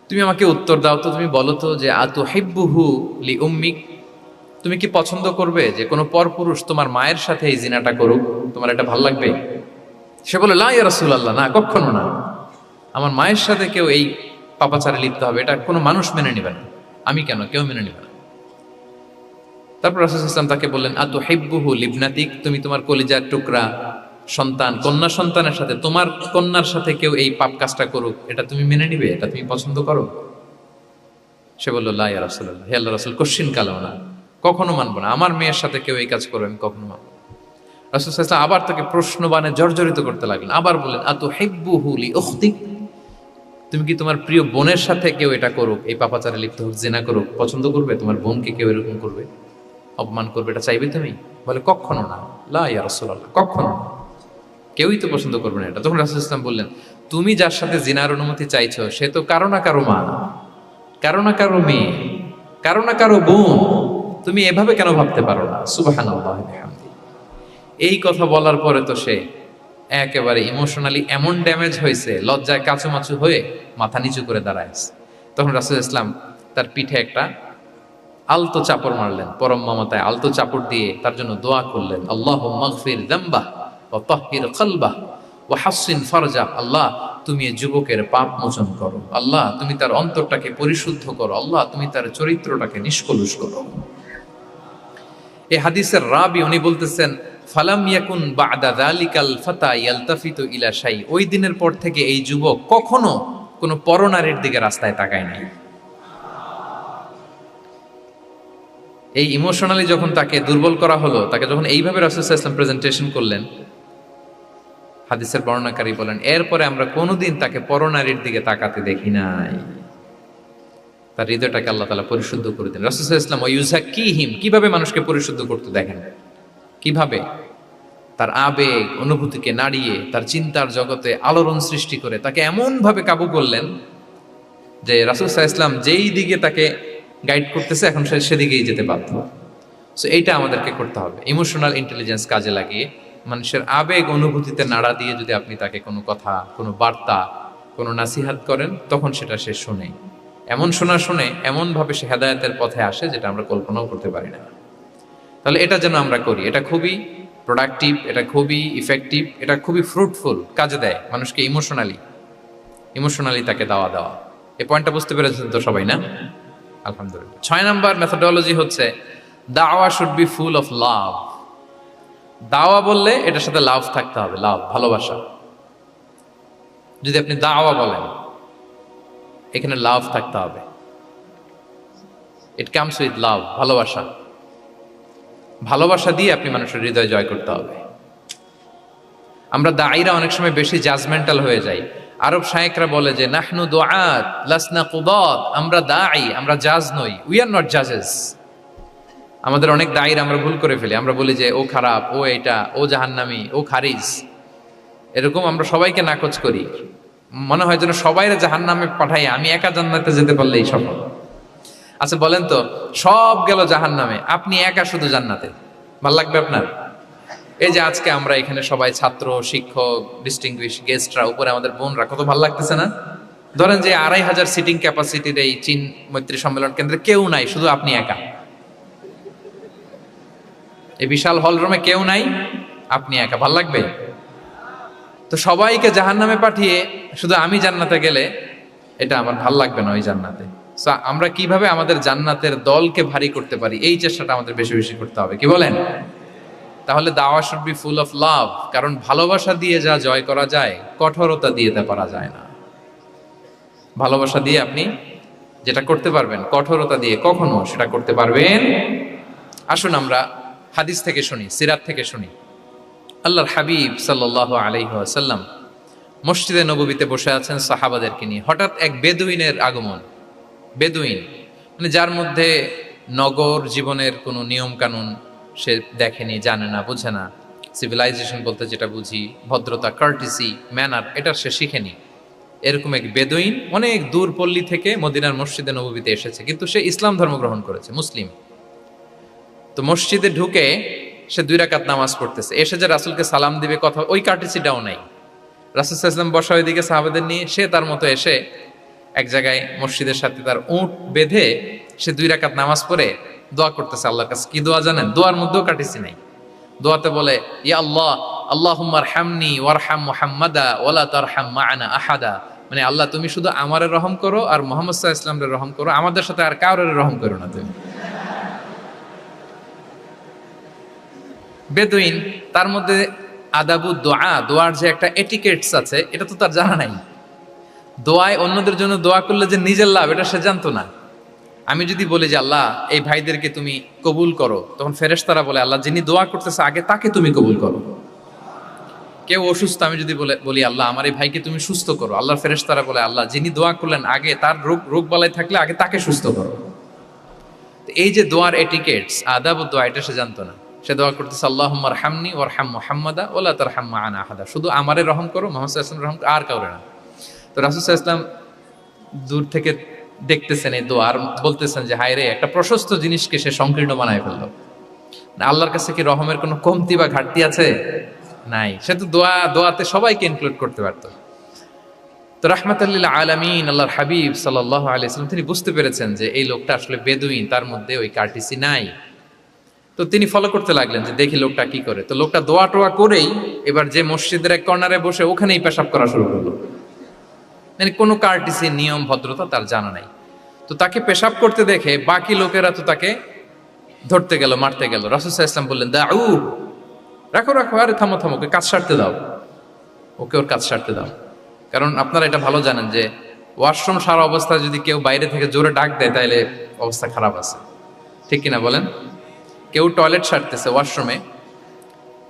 Speaker 1: তুমি আমাকে উত্তর দাও তো, তুমি বলো তো যে আতুহিব্বুহু লি উম্মিক, তুমি কি পছন্দ করবে যে কোনো পরপুরুষ তোমার মায়ের সাথে এই জিনাটা করুক? তোমার এটা ভালো লাগবে? সে বলে, লা ইয়া রাসূলুল্লাহ, না, কখনো না, আমার মায়ের সাথে কেউ এই পাপাচারে লিপ্ত হবে, এটা কোনো মানুষ মেনে নেবে না। আমি কেন, কেউ মেনে নেবে না। তারপর রাসূল সাল্লাল্লাহু আলাইহি ওয়াসাল্লাম তাকে বললেন, আতুহিব্বুহু লিবনাতিক, তুমি তোমার কলিজার টুকরা সন্তান, কন্যা সন্তানের সাথে, তোমার কন্যার সাথে কেউ এই পাপ কাজটা করুক, এটা তুমি মেনে নিবে? এটা তুমি পছন্দ করো? সে বলল, লা ইয়া রাসূলুল্লাহ, হে আল্লাহর রাসূল, কশিন কালেও না, কখনো মানবো না, আমার মেয়ের সাথে কেউ এই কাজ করবে আমি কখনো মানবো না। রাসূল সাল্লাল্লাহু আলাইহি ওয়াসাল্লাম আবার তাকে প্রশ্নবাণে জর্জরিত করতে লাগলেন। আবার বললেন, আতুহিব্বুহু লি উখতিক, তুমি কি তোমার প্রিয় বোনের সাথে কেউ এটা করুক, এই পাপাচারে লিপ্ত হোক, জিনা করুক, পছন্দ করবে? তোমার বোনকে কেউ এরকম করবে, অপমান করবে, এটা চাইবে তুমি? বলে, কখনো না, লা ইয়া রাসূলুল্লাহ, কখনো না, কেউই তো পছন্দ করবে না এটা। তখন রাসূল সাল্লাল্লাহু আলাইহি ওয়াসাল্লাম বললেন, তুমি যার সাথে জিনার অনুমতি চাইছো সে তো কারো না কারো মা, কারো না কারো মেয়ে, কারো না কারো বোন, তুমি এভাবে কেন ভাবতে পারো না? সুবহানাল্লাহি ওয়া বিহামদিহি। এই কথা বলার পরে তো সে একেবারে ইমোশনালি এমন ড্যামেজ হয়েছে, লজ্জায় কাচুমাচু হয়ে মাথা নিচু করে দাঁড়ায় আছে। তখন রাসূল ইসলাম তার পিঠে একটা আলতো চাপড় মারলেন, পরম মমতায় আলতো চাপড় দিয়ে তার জন্য দোয়া করলেন, আল্লাহুম্মা গফির যামবাহ ওয়া তাহহির কলবাহ ওয়া হাসসিন ফারজাহ, আল্লাহ তুমি এই যুবকের পাপ মোচন করো, আল্লাহ তুমি তার অন্তরটাকে পরিশুদ্ধ করো, আল্লাহ তুমি তার চরিত্রটাকে নিষ্কলুষ করো। এই হাদিসের রাবি উনি বলতেছেন, ফালাম ইয়াকুন বা'দা যালিকাল ফাতা ইয়ালতাফিতু ইলা শাই, ওই দিনের পর থেকে এই যুবক কখনো কোনো পরনারীর দিকে রাস্তায় তাকায় নাই। এই ইমোশনালি যখন তাকে দুর্বল করা হলো, তাকে যখন এইভাবে রাসূল সাল্লাল্লাহু আলাইহি ওয়াসাল্লাম প্রেজেন্টেশন করলেন, হাদিসের বর্ণনাকারী বলেন, এরপরে আমরা কোনোদিন তাকে পরনারীর দিকে তাকাতে দেখি নাই। তার হৃদয়টাকে আল্লাহ তাআলা পরিশুদ্ধ করে দেন। রাসূল সাল্লাল্লাহু আলাইহি ওয়াসাল্লাম ওয়ায়ুযাক্কিহিম, কিভাবে মানুষকে পরিশুদ্ধ করতে দেখেন, কিভাবে তার আবেগ অনুভূতিকে নাড়িয়ে তার চিন্তার জগতে আলোড়ন সৃষ্টি করে তাকে এমন ভাবে কাবু করলেন যে রাসূল সাল্লাল্লাহু আলাইহি ওয়াসাল্লাম যেই দিকে তাকে গাইড করতেছে এখন সে সেদিকেই যেতে বাধ্য। সো এইটা আমাদেরকে করতে হবে, ইমোশনাল ইন্টেলিজেন্স কাজে লাগিয়ে মানুষের আবেগ অনুভূতিতে নাড়া দিয়ে যদি আপনি তাকে কোনো কথা, কোনো বার্তা, কোনো নাসিহাত করেন, তখন সেটা সে শুনে, এমন শুনে এমনভাবে সে হেদায়েতের পথে আসে যেটা আমরা কল্পনাও করতে পারি না। তাহলে এটা যেন আমরা করি, এটা খুবই প্রোডাক্টিভ, এটা খুবই ইফেক্টিভ, এটা খুবই ফ্রুটফুল, কাজে দেয় মানুষকে ইমোশনালি তাকে দেওয়া। এই পয়েন্টটা বুঝতে পেরেছেন তো সবাই, না? আলহামদুলিল্লাহ। 6 নাম্বার মেথোডোলজি হচ্ছে, দাওয়া should be full of love. দাওয়া বললে এটার সাথে লাভ থাকতে হবে, লাভ, ভালোবাসা। যদি আপনি দাওয়া বলেন, এখানে লাভ থাকতে হবে। ইট কামস উইথ লাভ, ভালোবাসা। ভালোবাসা দিয়ে আপনি মানুষের হৃদয় জয় করতে হবে। আমরা দায়ীরা অনেক সময় বেশি জাজমেন্টাল হয়ে যাই। আরব শায়েকরা বলে যে, নাহনু দুআত লাসনা কুদাত, আমরা দায়ী, আমরা জাজ নই, উই আর নট জাজেস। আমাদের অনেক দায়ীরা আমরা ভুল করে ফেলি, আমরা বলি যে ও খারাপ, ও এটা, ও জাহান্নামী, ও খারিজ, এরকম আমরা সবাইকে নাকচ করি। মনে হয় যেন সবাইরে জাহান্নামে পাঠাই, আমি একা জান্নাতে যেতে পারলেই সফল। আচ্ছা বলেন তো, সব গেল জাহান্নামে, আপনি একা শুধু জান্নাতে, ভাল লাগবে আপনার? এই যে আজকে আমরা এখানে সবাই ছাত্র, শিক্ষক, ডিস্টিংগুইশ গেস্টরা, উপরে আমাদের বোনরা, কত ভাল লাগতেছে না? ধরেন যে 2500 সিটিং ক্যাপাসিটির এই চীন মৈত্রী সম্মেলন কেন্দ্রে কেউ নাই, শুধু আপনি একা। এই বিশাল হল রুমে কেউ নাই, আপনি একা, ভাল লাগবে? তো সবাইকে জাহান্নামে পাঠিয়ে শুধু আমি জান্নাতে গেলে এটা আমার ভাল লাগবে না, ওই জান্নাতে। আমরা কিভাবে আমাদের জান্নাতের দলকে ভারী করতে পারি, এই চেষ্টাটা আমাদের বেশি বেশি করতে হবে, কি বলেন? তাহলে দাওয়া should be full of love, কারণ ভালোবাসা দিয়ে যা জয় করা যায়, কঠোরতা দিয়ে তা করা যায় না। ভালোবাসা দিয়ে আপনি যেটা করতে পারবেন, কঠোরতা দিয়ে কখনো সেটা করতে পারবেন। আসুন আমরা হাদিস থেকে শুনি, সিরাত থেকে শুনি। আল্লাহর হাবিব সাল্লাল্লাহু আলাইহি ওয়াসাল্লাম মসজিদে নববীতে বসে আছেন সাহাবাদেরকে নিয়ে। হঠাৎ এক বেদুইনের আগমন। বেদুইন মানে যার মধ্যে নগর জীবনের কোনো নিয়ম কানুন সে দেখেনি, জানে না, বুঝে না। সিভিলাইজেশন বলতে যেটা বুঝি, ভদ্রতা, কার্টিসি, ম্যানার, এটা সে শিখেনি। এরকম এক বেদুইন অনেক দূর পল্লী থেকে মদিনার মসজিদে নববীতে এসেছে, কিন্তু সে ইসলাম ধর্ম গ্রহণ করেছে, মুসলিম। তো মসজিদে ঢুকে সে 2 রাকাত নামাজ পড়তেছে। এসে যে রাসূলকে সালাম দিবে, কথা, ওই কার্টিসিটাও নাই। রাসূল সাল্লাল্লাহু আলাইহি ওয়াসাল্লাম বসা ওইদিকে সাহাবাদের নিয়ে, সে তার মতো এসে এক জায়গায় মসজিদের সাথে তার উট বেঁধে সে 2 রাকাত নামাজ পড়ে দোয়া করতেছে আল্লাহর কাছে। কি দোয়া জানেন? দোয়ার মধ্যেও কাটিসি নাই। দোয়াতে বলে, ইয়া আল্লাহ, আল্লাহুম্মা আরহামনি ওয়ারহাম মুহাম্মাদা ওয়ালা তারহাম মা'ানা আহাদা। মানে আল্লাহ, তুমি শুধু আমারে রহম করো আর মুহাম্মদ সাল্লাল্লাহু আলাইহি ওয়াসাল্লামের রহম করো, আমাদের সাথে আর কাউরে রহম করো না তুমি। বেদুইন, তার মধ্যে আদাবু দোয়া, দোয়ার যে একটা এটিকেটস আছে, এটা তো তার জানা নাই। দোয়ায় অন্যদের জন্য দোয়া করলে যে নিজের লাভ, এটা সে জানতো না। আমি যদি বলি যে আল্লাহ এই ভাইদেরকে তুমি কবুল করো, তখন ফেরেশতারা বলে আল্লাহ যিনি দোয়া করতেছে আগে তাকে তুমি কবুল করো। কেউ অসুস্থ, আমি যদি বলি আল্লাহ আমার এই ভাইকে তুমি সুস্থ করো, আল্লাহর ফেরেশতারা বলে আল্লাহ যিনি দোয়া করলেন আগে তার রোগ বালাই থাকলে আগে তাকে সুস্থ করো। এই যে দোয়ার এটিকেটস, আদাব ও দোয়া, এটা সে জানতো না। সে দোয়া করতেছে আল্লাহুম্মা আরহামনি ওয়ারহাম মুহাম্মাদা ওয়ালা তারহাম মা'ানা আহাদা, শুধু আমারে রহম করো, মুহাম্মদ সাল্লাল্লাহু আলাইহি ওয়াসাল্লাম রহম করো, আর কাউরে না। তো রাসূল সাল্লাল্লাহু আলাইহি ওয়াসাল্লাম দূর থেকে দেখতেছেন এই দোয়া আর বলতেছেন যে হায় রে, একটা প্রশস্ত জিনিসকে সে সংকীর্ণ বানায় ফেললো। আল্লাহর কাছে কি রহমের কোনো কমতি বা ঘাটতি আছে? নাই। সে তো দোয়াতে সবাইকে ইনক্লুড করতে পারতো। তো রাহমাতাল লিল আলামিন আল্লাহর হাবিব সাল্লাল্লাহু আলাইহি ওয়াসাল্লাম তিনি বুঝতে পেরেছেন যে এই লোকটা আসলে বেদুইন, তার মধ্যে ওই কার্টিসি নাই। তো তিনি ফলো করতে লাগলেন যে দেখি লোকটা কি করে। তো লোকটা দোয়া টোয়া করেই এবার যে মসজিদের এক কর্নারে বসে ওখানেই পেশাব করা শুরু করলো। মানে কোনো কার্টিসি, নিয়ম, ভদ্রতা তার জানা নাই। তো তাকে পেশাব করতে দেখে বাকি লোকেরা তো তাকে ধরতে গেল, মারতে গেল। রাসূল সাল্লাল্লাহু আলাইহি ওয়াসাল্লাম বললেন, দাউ, রাখো রাখো, আরে থামো থামো, ওকে কাজ সারতে দাও, ওকে ওর কাজ সারতে দাও। কারণ আপনারা এটা ভালো জানেন যে ওয়াশরুম সারা অবস্থায় যদি কেউ বাইরে থেকে জোরে ডাক দেয় তাহলে অবস্থা খারাপ আছে, ঠিক কিনা বলেন? কেউ টয়লেট সারতেছে ওয়াশরুমে,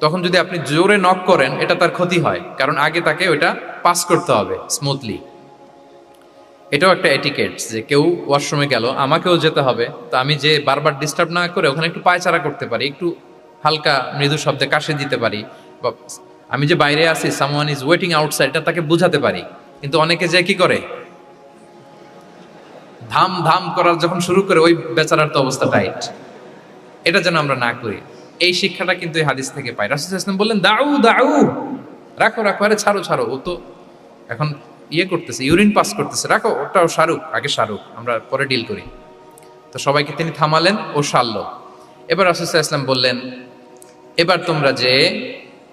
Speaker 1: তখন যদি আপনি জোরে নক করেন এটা তার ক্ষতি হয়, কারণ আগে তাকে ওইটা পাস করতে হবে স্মুথলি। এটাও একটা এটিকেট যে কেউ ওয়াশরুমে গেল, আমাকেও যেতে হবে, তো আমি যে বারবার ডিস্টার্ব না করে ওখানে একটু পায়চারা করতে পারি, একটু হালকা মৃদু শব্দে কাশি দিতে পারি, বা আমি যে বাইরে আছি, সামওয়ান ইজ ওয়েটিং আউটসাইড, এটা তাকে বুঝাতে পারি। কিন্তু অনেকে যে কি করে, ধাম ধাম করার যখন শুরু করে ওই বেচারার তো অবস্থা টাইট। এটা যেন আমরা না করি, এই শিক্ষাটা কিন্তু এই হাদিস থেকে পাই। রাসূল সাল্লাল্লাহু আলাইহি ওয়াসাল্লাম বললেন, দাউ দাউ, রাখো রাখো, আরে ছাড়ো ছাড়ো, ও তো এখন করতেছে, ইউরিন পাস করতেছে, রাখো, ওটাও সারুক, আগে সারুক, আমরা পরে ডিল করি। তো সবাইকে তিনি থামালেন, ও সারলো। এবার রাসূল সাল্লাল্লাহু আলাইহি ওয়াসাল্লাম বললেন, এবার তোমরা যে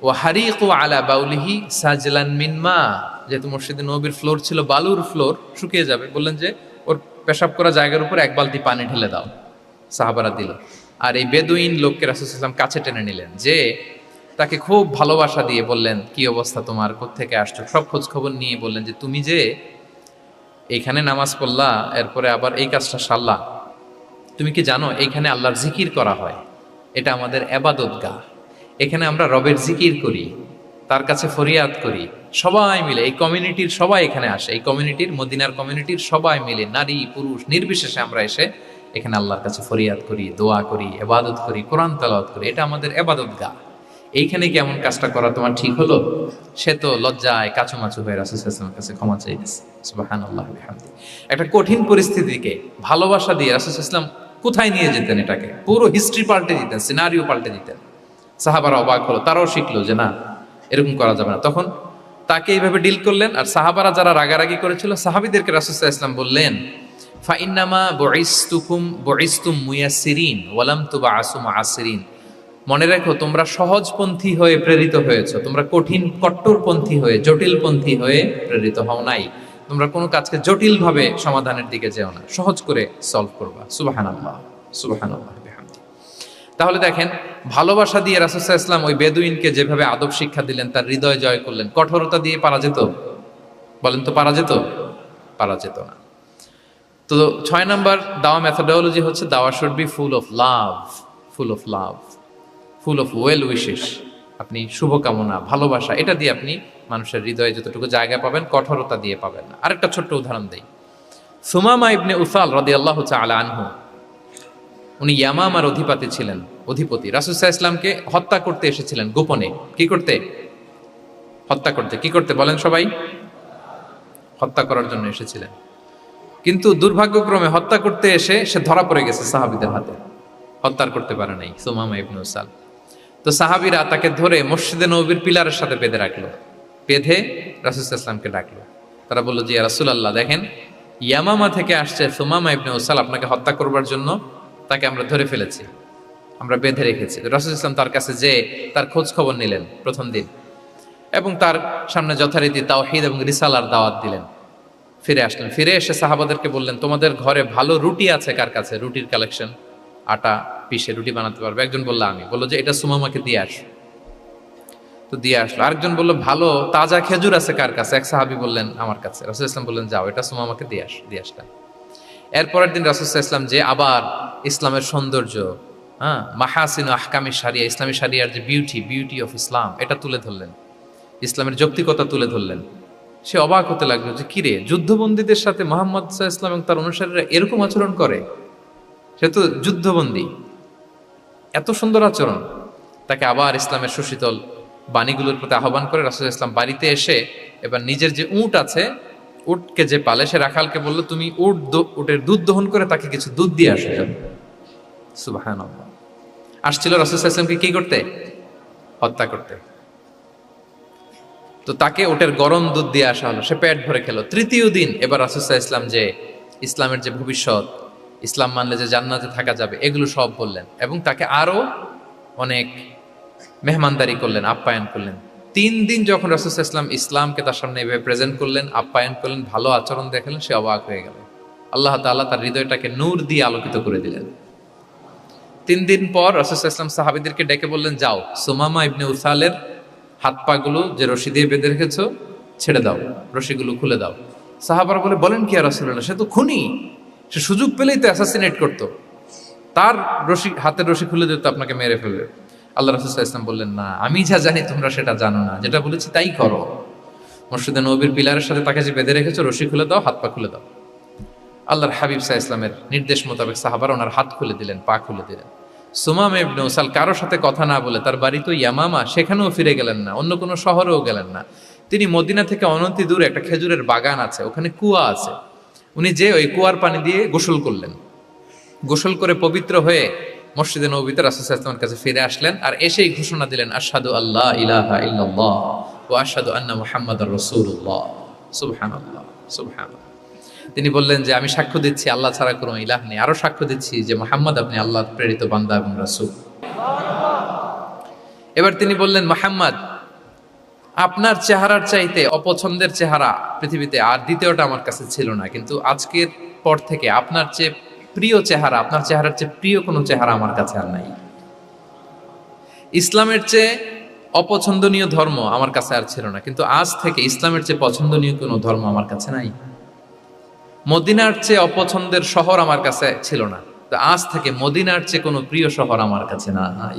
Speaker 1: ওয়াহারিকু আলা বাউলিহি সাজলান মিন মা, যেহেতু মসজিদে নববীর ফ্লোর ছিল বালুর ফ্লোর, শুকিয়ে যাবে, বললেন যে ওর পেশাব করা জায়গার উপর 1 বালতি পানি ঢেলে দাও। সাহাবারা দিল। আর এই বেদুইন লোককে রাসূল সাল্লাল্লাহু আলাইহি ওয়াসাল্লাম কাছে টেনে নিলেন, যে তাকে খুব ভালোবাসা দিয়ে বললেন, কি অবস্থা তোমার, কোত্থেকে আসছো, সব খোঁজ খবর নিয়ে বললেন যে তুমি যে এইখানে নামাজ পড়লা, এরপরে আবার এই কাজটা সারলা, তুমি কি জানো এইখানে আল্লাহর জিকির করা হয়, এটা আমাদের ইবাদতগাহ, এখানে আমরা রবের জিকির করি, তার কাছে ফরিয়াদ করি, সবাই মিলে এই কমিউনিটির সবাই এখানে আসে, এই কমিউনিটির, মদিনার কমিউনিটির সবাই মিলে, নারী পুরুষ নির্বিশেষে আমরা এসে এখানে আল্লাহর কাছে ফরিয়াদ করি, দোয়া করি, ইবাদত করি, কোরআন তেলাওয়াত করি, এটা আমাদের ইবাদতগাহ। এইখানে কি এমন কাজটা করা তোমার ঠিক হলো? সে তো লজ্জায় কাচুমাচু হয়ে রাসূল সাল্লাল্লাহু আলাইহি ওয়াসাল্লামের কাছে ক্ষমা চাইতেছে। সুবহানাল্লাহ ওয়া বিহামদিহি। একটা কঠিন পরিস্থিতিকে ভালোবাসা দিয়ে রাসূল সাল্লাল্লাহু আলাইহি ওয়াসাল্লাম কোথায় নিয়ে যেতেন, এটাকে পুরো হিস্ট্রি পাল্টে দিতেন, সিনারিও পাল্টে দিতেন। সাহাবারা অবাক হলো, তারাও শিখলো যে না, এরকম করা যাবে না। তখন তাকে এইভাবে ডিল করলেন। আর সাহাবারা যারা রাগারাগি করেছিল, সাহাবীদেরকে রাসূল সাল্লাল্লাহু আলাইহি ওয়াসাল্লাম বললেন, ফাইন্নামা বুইসতুম মুয়াসসিরিন ওয়া লাম তুবআসু মুআসসিরিন, মনে রেখো তোমরা সহজপন্থী হয়ে প্রেরিত হয়েছো, তোমরা কঠিন কট্টরপন্থী হয়ে, জটিলপন্থী হয়ে প্রেরিত হও নাই। তোমরা কোনো কাজকে জটিলভাবে সমাধানের দিকে যেও না, সহজ করে সলভ করবা। সুবহানাল্লাহ, সুবহানাল্লাহ বিহামদিহি। তাহলে দেখেন, ভালোবাসা দিয়ে রাসূল সাল্লাল্লাহু আলাইহি ওয়াসাল্লাম ওই বেদুইনকে যেভাবে আদব শিক্ষা দিলেন, তার হৃদয় জয় করলেন, কঠোরতা দিয়ে পারা যেত? বলেন তো পারা যেত? পারা যেত না। তো 6 নাম্বার দাওয়া মেথোডোলজি হচ্ছে, দাওয়া should be full of love, full of love, full of well wishes. আপনি শুভকামনা, ভালোবাসা, এটা দিয়ে আপনি মানুষের হৃদয়ে যতটুকু জায়গা পাবেন, কঠোরতা দিয়ে পাবেন না। আরেকটা ছোট্ট উদাহরণ দেই। সুমামা ইবনে উসাল রাদিয়াল্লাহু তাআলা আনহু, উনি ইয়ামামার অধিপতি ছিলেন। রাসূল সাল্লাল্লাহু আলাইহি ওয়াসাল্লামকে হত্যা করতে এসেছিলেন গোপনে। কি করতে? হত্যা করতে। কি করতে বলেন সবাই? হত্যা করার জন্য এসেছিলেন। কিন্তু দুর্ভাগ্যক্রমে হত্যা করতে এসে সে ধরা পড়ে গেছে সাহাবীদের হাতে, হত্যার করতে পারে নাই সুমামা ইবনে উসাল। তো সাহাবীরা তাকে ধরে মসজিদে নববীর পিলারের সাথে বেঁধে রাখলো, বেঁধে রাসূল সাল্লাল্লাহু আলাইহি ওয়াসাল্লামকে ডাকলো। তারা বলল, যে ইয়া রাসূলুল্লাহ, দেখেন ইয়ামামা থেকে আসছে সুমামা ইবনে উসাল আপনাকে হত্যা করবার জন্য, তাকে আমরা ধরে ফেলেছি, আমরা বেঁধে রেখেছি। রাসূল সাল্লাল্লাহু আলাইহি ওয়াসাল্লাম তার কাছে যে তার খোঁজ খবর নিলেন প্রথম দিন, এবং তার সামনে যথারীতি তাওহীদ এবং রিসালার দাওয়াত দিলেন। ফিরে আসলেন, ফিরে এসে সাহাবাদেরকে বললেন, তোমাদের ঘরে ভালো রুটি আছে কার কাছে? রুটির কালেকশন, আটা পিষে রুটি বানাতে পারবে। একজন বলল আমি। বললো যে এটা সুমামাকে দিয়ে আসো। তো দিয়ে আসলো। আরেকজন বললো ভালো তাজা খেজুর আছে কার কাছে? এক সাহাবী বললেন আমার কাছে। রাসূল ইসলাম বললেন যাও, এটা সুমামাকে দিয়ে আসলেন। এরপরের দিন রাসূল ইসলাম যে আবার ইসলামের সৌন্দর্য, মাহাসিন আহকামি শারিয়া, ইসলামী শারিয়ার যে বিউটি অফ ইসলাম, এটা তুলে ধরলেন, ইসলামের যৌক্তিকতা তুলে ধরলেন। সে অবাক হতে লাগলো যে কিরে, যুদ্ধবন্দীদের সাথে মুহাম্মদ সাল্লাল্লাহু আলাইহি ওয়াসাল্লাম এবং তার অনুসারীরা এরকম আচরণ করে? সে তো যুদ্ধবন্দী, এত সুন্দর আচরণ। তাকে আবার ইসলামের সুশীতল বাণীগুলোর প্রতি আহ্বান করে রাসূল ইসলাম বাড়িতে এসে এবার নিজের যে উট আছে, উটকে যে পালে, সে রাখালকে বললো তুমি উটের দুধ দহন করে তাকে কিছু দুধ দিয়ে আসো। সুবহানাল্লাহ। আসছিল রাসূল সাল্লাল্লাহু আলাইহি ওয়াসাল্লামকে কি করতে? হত্যা করতে। তো তাকে ওটের গরম দুধ দিয়ে আসা হলো, সে পেট ভরে খেলো। তৃতীয় দিন এবার রাসূল সাল্লাল্লাহু আলাইহি ওয়াসাল্লাম যে ইসলামের যে ভবিষ্যৎ, ইসলাম মানলে যে জান্নাতে থাকা যাবে, এগুলো সব বললেন, এবং তাকে আরো অনেক মেহমানদারি করলেন, আপ্যায়ন করলেন। 3 দিন যখন রাসূল সাল্লাল্লাহু আলাইহি ওয়াসাল্লাম ইসলামকে তার সামনে এভাবে প্রেজেন্ট করলেন, আপ্যায়ন করলেন, ভালো আচরণ দেখালেন, সে অবাক হয়ে গেল। আল্লাহ তাআলা তার হৃদয়টাকে নূর দিয়ে আলোকিত করে দিলেন। 3 দিন পর রাসূল সাল্লাল্লাহু আলাইহি ওয়াসাল্লাম সাহাবীদেরকে ডেকে বললেন, যাও সুমামা ইবনে উসালের হাত পা গুলো যে রশি দিয়ে বেঁধে রেখেছো ছেড়ে দাও, রশিগুলো খুলে দাও। সাহাবারা বলেন কি ইয়া রাসূলুল্লাহ, সে তো খুনি, সে সুযোগ পেলেই তো অ্যাসাসিনেট করতো, তার হাতের রশি খুলে দিত আপনাকে মেরে ফেলবে। আল্লাহ রাসূল সাল্লাল্লাহু আলাইহি ওয়াসাল্লাম বললেন, না, আমি যা জানি তোমরা সেটা জানো না, যেটা বলেছি তাই করো। মসজিদে নববীর পিলারের সাথে তাকে যে বেঁধে রেখেছো, রশি খুলে দাও, হাত পা খুলে দাও। আল্লাহর হাবিব সাল্লাল্লাহু আলাইহি ওয়াসাল্লামের নির্দেশ মোতাবেক সাহাবারা ওনার হাত খুলে দিলেন, পা খুলে দিলেন। সুমামা ইবনে উসাল কারোর সাথে কথা না বলে, তার বাড়ি তো ইয়ামামা, সেখানেও ফিরে গেলেন না, অন্য কোনো শহরেও গেলেন না। তিনি মদিনা থেকে অনতি দূরে একটা খেজুরের বাগান আছে, ওখানে কুয়া আছে, উনি যে ওই কুয়ার পানি দিয়ে গোসল করলেন। গোসল করে পবিত্র হয়ে মসজিদে নববীতে রাসূল সাল্লাল্লাহু আলাইহি ওয়াসাল্লামের কাছে ফিরে আসলেন, আর এসেই ঘোষণা দিলেন, আশহাদু আল্লা ইলাহা ইল্লাল্লাহ ওয়া আশহাদু আন্না মুহাম্মাদার রাসূলুল্লাহ। সুবহানাল্লাহ, সুবহানাল্লাহ। তিনি বললেন যে আমি সাক্ষ্য দিচ্ছি আল্লাহ ছাড়া কোনো ইলাহ নেই, আরো সাক্ষ্য দিচ্ছি যে মুহাম্মদ আপনি আল্লাহর প্রেরিত বান্দা এবং রাসূল। এবার তিনি বললেন, মুহাম্মদ, আপনার চেহারার চাইতে অপছন্দের চেহারা পৃথিবীতে আর দ্বিতীয়টা আমার কাছে ছিল না, কিন্তু আজকের পর থেকে আপনার চেয়ে প্রিয় চেহারা, আপনার চেহারার চেয়ে প্রিয় কোনো চেহারা আমার কাছে আর নাই। ইসলামের চেয়ে অপছন্দনীয় ধর্ম আমার কাছে আর ছিল না, কিন্তু আজ থেকে ইসলামের চেয়ে পছন্দনীয় কোনো ধর্ম আমার কাছে নাই। মদিনার চেয়ে অপছন্দের শহর আমার কাছে ছিল না, তো আজ থেকে মদিনার চেয়ে কোনো প্রিয় শহর আমার কাছে নাই।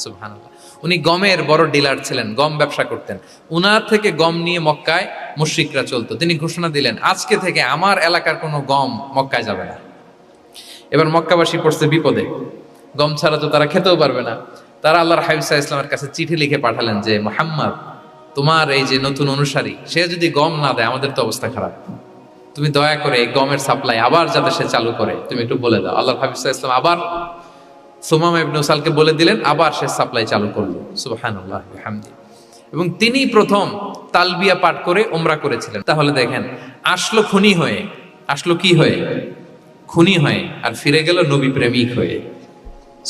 Speaker 1: সুবহানাল্লাহ। উনি গমের বড় ডিলার ছিলেন, গম ব্যবসা করতেন। উনার থেকে গম নিয়ে মক্কায় মুশরিকরা চলতো। তিনি ঘোষণা দিলেন, আজকে থেকে আমার এলাকার কোনো গম মক্কায় যাবে না। এবার মক্কাবাসী পড়ছে বিপদে, গম ছাড়া তো তারা খেতেও পারবে না। তারা আল্লাহর হাবিব সাল্লাল্লাহু আলাইহি ওয়াসাল্লামের কাছে চিঠি লিখে পাঠালেন যে, মুহাম্মদ, তোমার এই যে নতুন অনুসারী, সে যদি গম না দেয় আমাদের তো অবস্থা খারাপ, তুমি দয়া করে এই গমের সাপ্লাই আবার যাতে সে চালু করে তুমি একটু বলে দাও। আল্লাহর হাবিব সাল্লাল্লাহু আলাইহি ওয়াসাল্লাম আবার সুমামা ইবনে উসালকে বলে দিলেন, আবার সে সাপ্লাই চালু করলো। সুবহানাল্লাহ ওয়া বিহামদিহি। এবং তিনি প্রথম তালবিয়া পাঠ করে উমরা করেছিলেন। তাহলে দেখেন, আসলো খুনি হয়ে, আসলো কি হয়ে? খুনি হয়ে, আর ফিরে গেল নবী প্রেমিক হয়ে।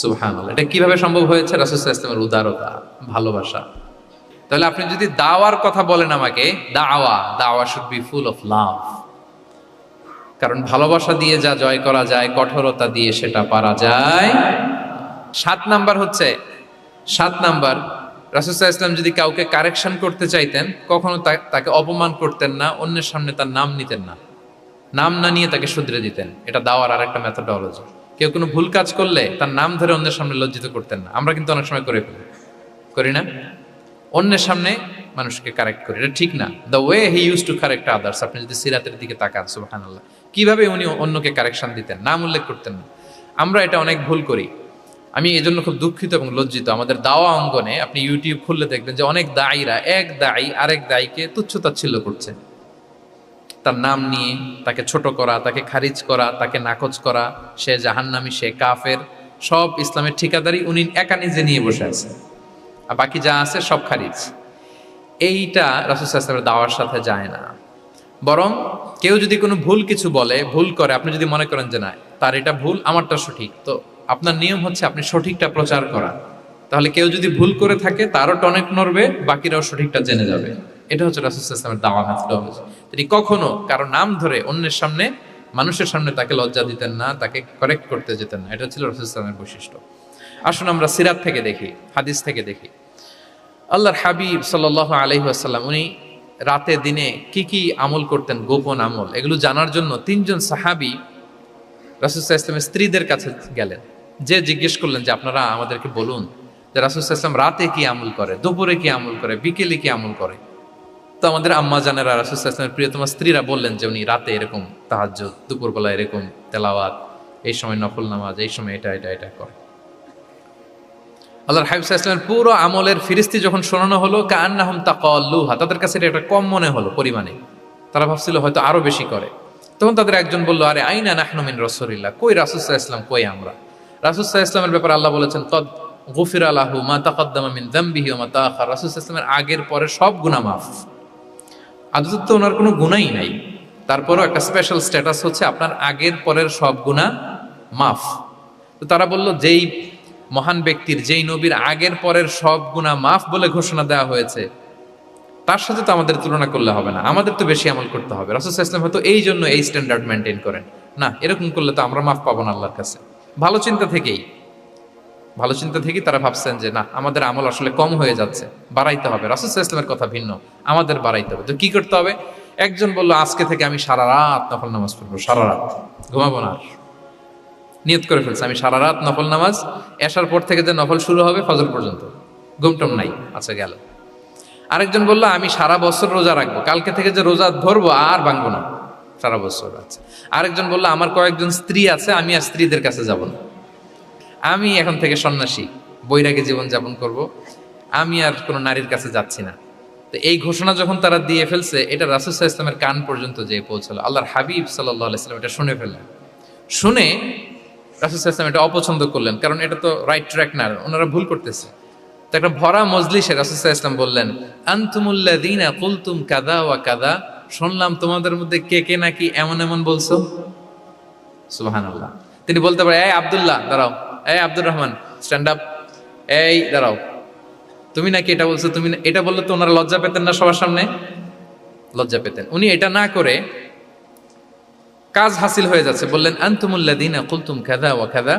Speaker 1: সুবহানাল্লাহ। এটা কিভাবে সম্ভব হয়েছে? রাসূল সাল্লাল্লাহু আলাইহি ওয়াসাল্লামের উদারতা, ভালোবাসা। তাহলে আপনি যদি দাওয়ার কথা বলেন আমাকে, দাওয়া should be full of love. কারণ ভালোবাসা দিয়ে যা জয় করা যায়, কঠোরতা দিয়ে সেটা পারা যায়। 7 নাম্বার হচ্ছে, 7 নাম্বার, রাসূল সাল্লাল্লাহু আলাইহি ওয়াসাল্লাম যদি কাউকে কারেকশন করতে চাইতেন, কখনো তাকে অপমান করতেন না, অন্যের সামনে তার নাম নিতেন না, নাম না নিয়ে তাকে শুধরে দিতেন। এটা দাওয়ার আর একটা মেথোডোলজি। কেউ কোনো ভুল কাজ করলে তার নাম ধরে অন্যের সামনে লজ্জিত করতেন না। আমরা কিন্তু অনেক সময় করে ফেলি, করি না? অন্যের সামনে মানুষকে কারেক্ট করে, এটা ঠিক না। The way he use to correct others, আপনি যদি সিরাতের দিকে তাকান, সুবহানাল্লাহ, কিভাবে উনি অন্যকে কারেকশন দিতেন, নাম উল্লেখ করতেন না। আমরা এটা অনেক ভুল করি। আমি এই জন্য খুব দুঃখিত এবং লজ্জিত। আমাদের দাওয়া অঙ্গনে আপনি ইউটিউব খুললে দেখবেন যে অনেক দায়ীরা, এক দায়ী আরেক দায়ীকে তুচ্ছ-তাচ্ছিল্য করছে, তার নাম নিয়ে তাকে ছোট করা, তাকে খারিজ করা, তাকে নাকচ করা, সে জাহান্নামী, সে কাফের, সব ইসলামের ঠিকাদারি উনি একা নিজে নিয়ে বসে আছে, আর বাকি যা আছে সব খারিজ। এইটা রাসূল সাল্লাল্লাহু আলাইহি ওয়াসাল্লামের দাওয়ার সাথে যায় না। বরং কেউ যদি কোনো ভুল কিছু বলে, ভুল করে, আপনি যদি মনে করেন যে না তার এটা ভুল, আমারটা সঠিক, তো আপনার নিয়ম হচ্ছে আপনি সঠিকটা প্রচার করা। তাহলে কেউ যদি ভুল করে থাকে তারও টনক নড়বে, বাকিরাও সঠিকটা জেনে যাবে। এটা হচ্ছে রাসূল সাল্লাল্লাহু আলাইহি ওয়াসাল্লামের দাওয়া মেথোডলজি। তিনি কখনো কারো নাম ধরে অন্যের সামনে, মানুষের সামনে তাকে লজ্জা দিতেন না, তাকে কারেক্ট করতে যেতেন না। এটা ছিল রাসূল সাল্লাল্লাহু আলাইহি ওয়াসাল্লামের বৈশিষ্ট্য। আসুন আমরা সিরাত থেকে দেখি, হাদিস থেকে দেখি। আল্লাহর হাবিব সাল্লাল্লাহু আলাইহি ওয়াসাল্লাম উনি রাতে দিনে কি কি আমল করতেন, গোপন আমল, এগুলো জানার জন্য তিনজন সাহাবী রাসূল সাল্লাল্লাহু আলাইহি ওয়াসাল্লামের স্ত্রীদের কাছে গেলেন। যে জিজ্ঞেস করলেন যে আপনারা আমাদেরকে বলুন যে রাসূল সাল্লাল্লাহু আলাইহি ওয়াসাল্লাম রাতে কি আমল করে, দুপুরে কি আমল করে, বিকেলে কি আমল করে। তো আমাদের আম্মা জানেরা, রাসূল সাল্লাল্লাহু আলাইহি ওয়াসাল্লামের প্রিয়তমা স্ত্রীরা বললেন যে উনি রাতে এরকম তাহাজ্জুদ, দুপুরবেলা এরকম তেলাওয়াত, এই সময় নফল নামাজ, এই সময় এটা এটা এটা করে। আল্লাহর হাবিব সাল্লাল্লাহু আলাইহি ওয়াসাল্লামের পুরো আমলের ফিরিস্তি যখন শোনানো হলো, কাআন্নাহুম তাকাল্লুহা, তাদের কাছে এটা একটা কম মনে হলো পরিমাণে, তারা ভাবছিল হয়তো আরো বেশি করে। তখন তাদের একজন বলল, আরে আইনা নাহনু মিন রাসূলিল্লাহ, কই রাসূল সাল্লাল্লাহু আলাইহি ওয়াসাল্লাম, কই আমরা। রাসূল সাল্লাল্লাহু আলাইহি ওয়াসাল্লামের ব্যাপারে আল্লাহ বলেছেন, কদ গুফিরা লাহু মা তাকাদ্দামা মিন যামবিহি ওয়া মা তাআখার, রাসূল সাল্লাল্লাহু আলাইহি ওয়াসাল্লামের আগের পরে সব গুনাহ মাফ। আদতে তো ওনার কোনো গুনাহই নাই, তারপরও একটা স্পেশাল স্ট্যাটাস হচ্ছে আপনার আগের পরের সব গুনাহ মাফ। তো তারা বলল, যেই মহান ব্যক্তির, যেই নবীর আগের পরের সব গুনাহ মাফ বলে ঘোষণা দেওয়া হয়েছে, তার সাথে তো আমাদের তুলনা করলে হবে না, আমাদের তো বেশি আমল করতে হবে। রাসূল সাল্লাল্লাহু আলাইহি ওয়াসাল্লাম হয়তো এই জন্য এই স্ট্যান্ডার্ড মেনটেন করেন না, এরকম করলে তো আমরা মাফ পাবো না আল্লাহর কাছে। ভালো চিন্তা থেকেই তারা ভাবছেন যে না, আমাদের আমল আসলে কম হয়ে যাচ্ছে, বাড়াইতে হবে। রাসূল সাল্লাল্লাহু আলাইহি ওয়াসাল্লামের কথা ভিন্ন, আমাদের বাড়াইতে হবে। তো কি করতে হবে? একজন বলল, আজকে থেকে আমি সারা রাত নফল নামাজ পড়বো, সারা রাত ঘুমাবো না। নিয়ত করে ফেলছে আমি সারা রাত নফল নামাজ, এশার পর থেকে যে নফল শুরু হবে ফজর পর্যন্ত, ঘুমটম নাই। আচ্ছা, গেল। আরেকজন বলল, আমি সারা বছর রোজা রাখবো, কালকে থেকে যে রোজা ধরবো আর ভাঙবো না, সারা বছর। আচ্ছা। আরেকজন বলল, আমার কয়েকজন স্ত্রী আছে, আমি আর স্ত্রীদের কাছে যাব না, আমি এখন থেকে সন্ন্যাসী, বৈরাগী জীবন যাপন করব, আমি আর কোনো নারীর কাছে যাচ্ছি না। তো এই ঘোষণা যখন তারা দিয়ে ফেলছে, এটা রাসূল সাল্লাল্লাহু আলাইহি ওয়াসাল্লামের কান পর্যন্ত যেয়ে পৌঁছলো। আল্লাহর হাবিব সাল্লাল্লাহু আলাইহি ওয়াসাল্লাম এটা শুনে ফেললেন। শুনে রাসূল সাল্লাল্লাহু আলাইহি ওয়াসাল্লাম এটা অপছন্দ করলেন, কারণ এটা তো রাইট ট্র্যাক না, ওনারা ভুল করতেছে। তো একটা ভরা মজলিসে রাসূল সাল্লাল্লাহু আলাইহি ওয়াসাল্লাম বললেন, আনতুমুল্লাযীনা কুলতুম কাযা ওয়া কাযা, শুনলাম তোমাদের মধ্যে কে কে নাকি এমন এমন বলছো। সুবহানাল্লাহ। তিনি বলতে পারে, এই আব্দুল্লাহ দাঁড়াও, এই আব্দুর রহমান স্ট্যান্ড আপ, এই দাঁড়াও, তুমি নাকি এটা বলছো, তুমি এটা বললে তো ওনারা লজ্জা পেতেন না? সবার সামনে লজ্জা পেতেন। উনি এটা না করে কাজ হাসিল হয়ে যাচ্ছে, বললেন আনতুমুল্লাযীনা কুলতুম কাযা ওয়া কাযা।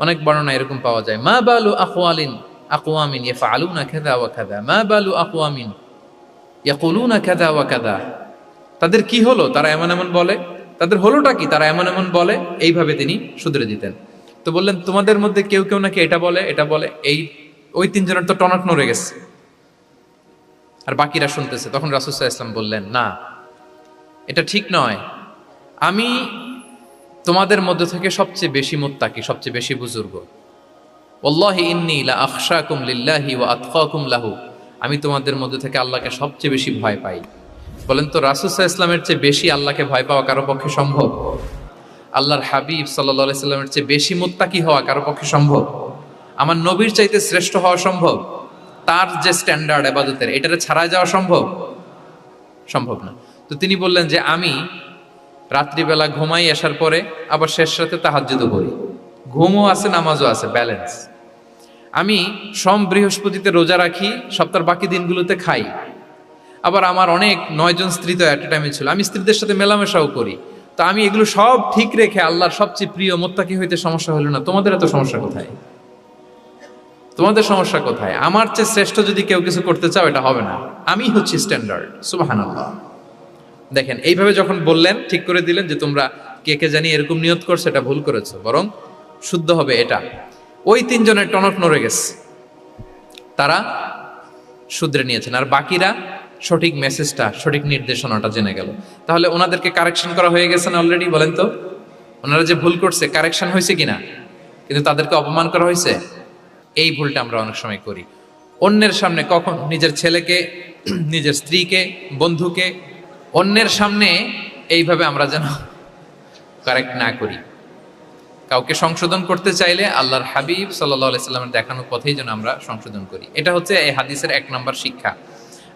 Speaker 1: অনেক বর্ণনা এরকম পাওয়া যায়, মা বালু আকওয়ামিন ইয়াফআলুনা কাযা ওয়া কাযা, মা বালু আকওয়ামিন ইয়াকুলুনা কাযা ওয়া কাযা। তাদের কি হলো, তারা এমন এমন বলে, তাদের হলোটা কি, তারা এমন এমন বলে। এইভাবে তিনি শুধরে দিতেন। তো বললেন, তোমাদের মধ্যে কেউ কেউ নাকি এটা বলে, এটা বলে। ওই তিনজনের তো টনক নড়ে গেছে, আর বাকিরা শুনতেছে। তখন রাসূল সাল্লাল্লাহু আলাইহি ওয়াসাল্লাম বললেন, না, এটা ঠিক নয়। আমি তোমাদের মধ্যে থেকে সবচেয়ে বেশি মুত্তাকি, সবচেয়ে বেশি বুজুর্গ। ওয়াল্লাহি ইন্নী লা আখশাকুম লিল্লাহি ওয়া আতকাকুম লাহু, আমি তোমাদের মধ্যে থেকে আল্লাহকে সবচেয়ে বেশি ভয় পাই। বলেন তো, রাসূল সাল্লাল্লাহু আলাইহি ওয়াসাল্লামের চেয়ে বেশি আল্লাহকে ভয় পাওয়া কারো পক্ষে সম্ভব? আল্লাহর হাবিব সাল্লাল্লাহু আলাইহি ওয়াসাল্লামের চেয়ে বেশি মুত্তাকি হওয়া কারো পক্ষে সম্ভব? আমার নবীর চাইতে শ্রেষ্ঠ হওয়া সম্ভব? তার যে স্ট্যান্ডার্ড ইবাদতের, এটারে ছাড়া যাওয়া সম্ভব? সম্ভব না। তো তিনি বললেন যে আমি রাত্রিবেলা ঘুমাই আসার পরে, আবার শেষ রাতে তাহাজ্জুদও করি, ঘুমও আছে নামাজও আছে, ব্যালেন্স। আমি সোম বৃহস্পতিতে রোজা রাখি, সপ্তাহের বাকি দিনগুলোতে খাই। আবার আমার অনেক 9 জন স্ত্রী তো অ্যাট এ টাইমে ছিল, আমি স্ত্রীদের সাথে মেলামেশাও করি। তো আমি এগুলো সব ঠিক রেখে আল্লাহর সবচেয়ে প্রিয় মুত্তাকি হইতে সমস্যা হলো না। তোমাদের এত সমস্যা কোথায়? তোমাদের সমস্যা কোথায়? আমার চেয়ে শ্রেষ্ঠ যদি কেউ কিছু করতে চাও, এটা হবে না, আমি হচ্ছি স্ট্যান্ডার্ড। সুবহানাল্লাহ। দেখেন, এইভাবে যখন বললেন, ঠিক করে দিলেন যে তোমরা কে কে জানি এরকম নিয়ত করছো, এটা ভুল করেছো, বরং শুদ্ধ হবে এটা। ওই তিনজনের টনক নড়ে গেছে। তারা শুধরে নিয়েছেন, আর বাকিরা সঠিক মেসেজটা, সঠিক নির্দেশনাটা জেনে গেল। তাহলে ওনাদেরকে কারেকশন করা হয়ে গেছে না অলরেডি? বলেন তো, ওনারা যে ভুল করছে কারেকশন হয়েছে কিনা? কিন্তু তাদেরকে অপমান করা হয়েছে। এই ভুলটা আমরা অনেক সময় করি। অন্যের সামনে কখন নিজের ছেলেকে, নিজের স্ত্রীকে, বন্ধুকে অন্যের সামনে এইভাবে আমরা যেন কারেক্ট না করি। কাউকে সংশোধন করতে চাইলে আল্লাহর হাবিব সাল্লাল্লাহু আলাইহি সাল্লামের দেখানো পথেই যেন আমরা সংশোধন করি। এটা হচ্ছে এই হাদিসের 1 নম্বর শিক্ষা।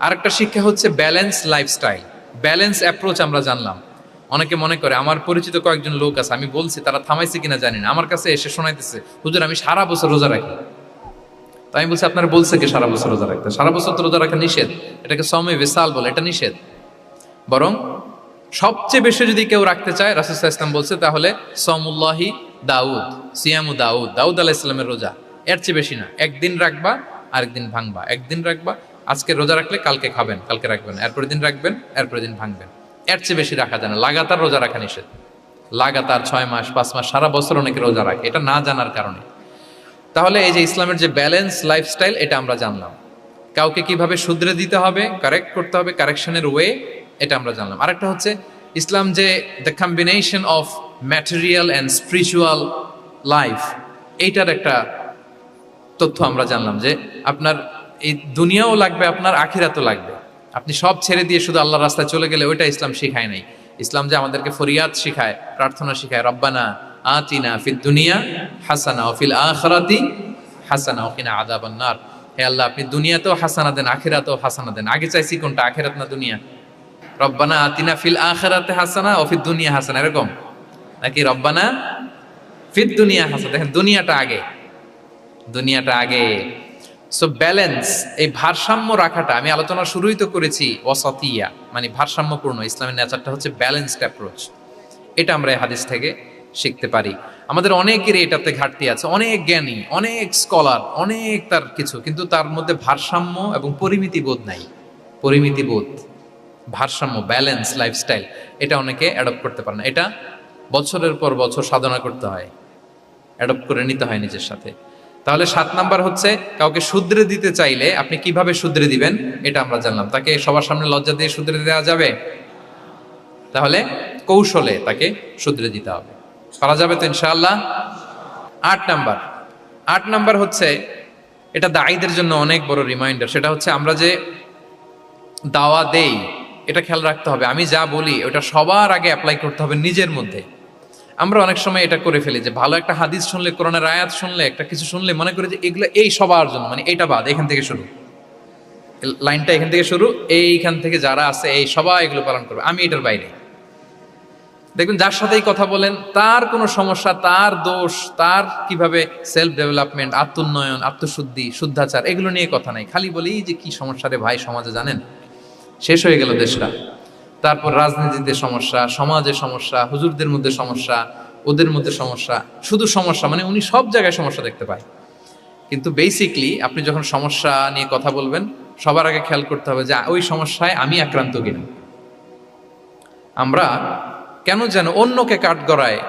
Speaker 1: আরেকটা শিক্ষা হচ্ছে ব্যালেন্স লাইফস্টাইল, ব্যালেন্স অ্যাপ্রোচ আমরা জানলাম। অনেকে মনে করে, আমার পরিচিত কয়েকজন লোক আছে, আমি বলছি তারা থামাইছে কিনা জানি না, আমার কাছে এসে শোনাইতেছে, হুজুর আমি সারা বছর রোজা রাখি। তো আমি বলছি, আপনারা বলছে কি সারা বছর রোজা রাখতে? সারা বছর তো রোজা রাখা নিষেধ, এটাকে সমে বিসাল বলে, এটা নিষেধ। বরং সবচেয়ে বেশি যদি কেউ রাখতে চায়, রাসূল সাল্লাল্লাহু আলাইহি ওয়াসাল্লাম বলছে, তাহলে সমুল্লাহি দাউদ, সিয়ামু দাউদ, দাউদ আলাইহিস সালামের রোজা। এর চেয়ে বেশি না। একদিন রাখবা, আরেকদিন ভাঙবা, একদিন রাখবা, আজকে রোজা রাখলে কালকে খাবেন, কালকে রাখবেন, এরপরের দিন রাখবেন, এরপরের দিন ভাঙবেন। এর চেয়ে বেশি রাখা যায় না। লাগাতার রোজা রাখা নিষেধ। লাগাতার 6 মাস 5 মাস সারা বছর অনেকে রোজা রাখে, এটা না জানার কারণে। তাহলে এই যে ইসলামের যে ব্যালেন্স লাইফস্টাইল, এটা আমরা জানলাম। কাউকে কিভাবে শুধরে দিতে হবে, কারেক্ট করতে হবে, কারেকশনের ওয়ে, এটা আমরা জানলাম। আরেকটা হচ্ছে ইসলাম যে the combination of material and spiritual life, এইটার একটা তথ্য আমরা জানলাম যে আপনার এই দুনিয়াও লাগবে, আপনার আখিরাতও লাগবে। আপনি সব ছেড়ে দিয়ে শুধু আল্লাহর রাস্তায় চলে গেলে ওইটা ইসলাম শিখায় নাই। ইসলাম যে আমাদেরকে ফরিয়াদ শিখায়, প্রার্থনা শিখায়, রব্বানা আতিনা ফিদ দুনিয়া হাসানা ওয়া ফিল আখিরাতি হাসানা ওয়া কিনা আযাবান নার। হে আল্লাহ, আপনি দুনিয়াতেও হাসানা দেন, আখিরাতেও হাসানা দেন। আগে চাইছি কোনটা, আখিরাত না দুনিয়া? রব্বানা আতিনা ফিল আখিরাতি হাসানা ওয়া ফিদ দুনিয়া হাসানা, এরকম নাকি রব্বানা ফিদ দুনিয়া হাসানা? দেখেন, দুনিয়াটা আগে, দুনিয়াটা আগে। সো ব্যালেন্স, এই ভারসাম্য রাখাটা আমি আলোচনা শুরুই তো করেছি, ওয়াসাতিয়া মানে ভারসাম্যপূর্ণ। ইসলামের নেচারটা হচ্ছে ব্যালেন্সড অ্যাপ্রোচ। এটা আমরা এই হাদিস থেকে শিখতে পারি। আমাদের অনেকেরই এটাতে ঘাটতি আছে, অনেক জ্ঞানী, অনেক স্কলার, অনেক তার কিছু, কিন্তু তার মধ্যে ভারসাম্য এবং পরিমিতি বোধ নাই। পরিমিতি বোধ, ভারসাম্য, ব্যালেন্স লাইফস্টাইল, এটা অনেকে অ্যাডপ্ট করতে পারে না। এটা বছরের পর বছর সাধনা করতে হয়, অ্যাডপ্ট করে নিতে হয় নিজের সাথে। তাহলে 7 নাম্বার হচ্ছে, কাউকে শুধরে দিতে চাইলে আপনি কিভাবে শুধরে দিবেন, এটা আমরা জানলাম। তাকে সবার সামনে লজ্জা দিয়ে শুধরে দেওয়া যাবে? তাহলে কৌশলে তাকে শুধরে দিতে হবে। পারা যাবে তো ইনশাআল্লাহ? 8 নাম্বার হচ্ছে, এটা দায়ীদের জন্য অনেক বড় রিমাইন্ডার। সেটা হচ্ছে, আমরা যে দাওয়া দেই এটা খেয়াল রাখতে হবে। আমি যা বলি ওটা সবার আগে অ্যাপ্লাই করতে হবে নিজের মধ্যে। আমরা অনেক সময় এটা করে ফেলি যে ভালো একটা হাদিস শুনলে, কোরআনের আয়াত শুনলে, একটা কিছু শুনলে মনে করি যে এগুলো এই সবার জন্য, মানে এটা বাদ, এখান থেকে শুরু, লাইনটা এখান থেকে শুরু, এইখান থেকে যারা আছে এই সবাই এগুলো পালন করবে, আমি এটার বাইরে। দেখবেন যার সাথেই কথা বলেন তার কোনো সমস্যা, তার দোষ, তার কিভাবে সেলফ ডেভেলপমেন্ট, আত্মোন্নয়ন, আত্মশুদ্ধি, শুদ্ধাচার, এগুলো নিয়ে কথা নাই। খালি বলি যে কি সমস্যা রে ভাই সমাজে, জানেন শেষ হয়ে গেল দেশটা। তারপর রাজনীতিতে সমস্যা, সমাজে সমস্যা, হুজুরদের মধ্যে সমস্যা, ওদের মধ্যে সমস্যা, শুধু সমস্যা, মানে উনি সব জায়গায় সমস্যা দেখতে পায়। কিন্তু বেসিকলি আপনি যখন সমস্যা নিয়ে কথা বলবেন, সবার আগে খেয়াল করতে হবে যে ওই সমস্যায় আমি আক্রান্ত কিনা। আমরা কেন যেন অন্যকে কাঠগড়ায়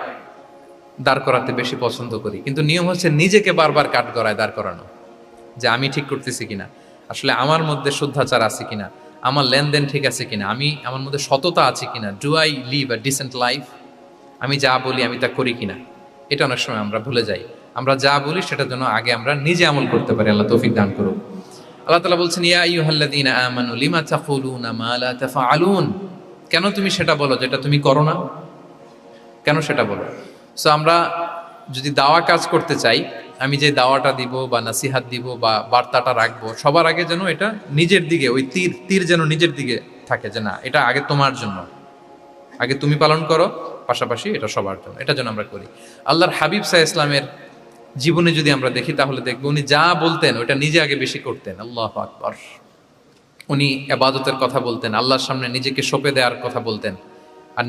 Speaker 1: দাঁড় করাতে বেশি পছন্দ করি, কিন্তু নিয়ম হচ্ছে নিজেকে বারবার কাঠগড়ায় দাঁড় করানো, যে আমি ঠিক করতেছি কিনা, আসলে আমার মধ্যে শুদ্ধাচার আছে কিনা, আমার লেনদেন ঠিক আছে কিনা, আমি আমার মধ্যে সততা আছে কিনা, do I live a decent life, আমি যা বলি আমি তা করি কিনা। এটা অনেক সময় আমরা ভুলে যাই। আমরা যা বলি সেটার জন্য আগে আমরা নিজে আমল করতে পারি। আল্লাহ তৌফিক দান করুন। আল্লাহ তাআলা বলছেন, ইয়া আইয়ুহাল্লাযীনা আমানু লিমা তাকুলুনা মা লা তাফআলুন, কেন তুমি সেটা বলো যেটা তুমি করো না, কেন সেটা বলো। সো আমরা যদি দাওয়া কাজ করতে চাই, আমি যে দাওয়াটা দিব বা নাসিহাত দিব বা বার্তাটা রাখবো, সবার আগে যেন এটা নিজের দিকে, ওই তীর যেন নিজের দিকে থাকে, যে না এটা আগে তোমার জন্য, আগে তুমি পালন করো, পাশাপাশি এটা সবার জন্য, এটা যেন আমরা করি। আল্লাহর হাবিব সাল্লাল্লাহু আলাইহি ওয়াসাল্লামের জীবনে যদি আমরা দেখি তাহলে দেখবো উনি যা বলতেন ওটা নিজে আগে বেশি করতেন। আল্লাহু আকবার। উনি ইবাদতের কথা বলতেন, আল্লাহর সামনে নিজেকে সঁপে দেওয়ার কথা বলতেন। আর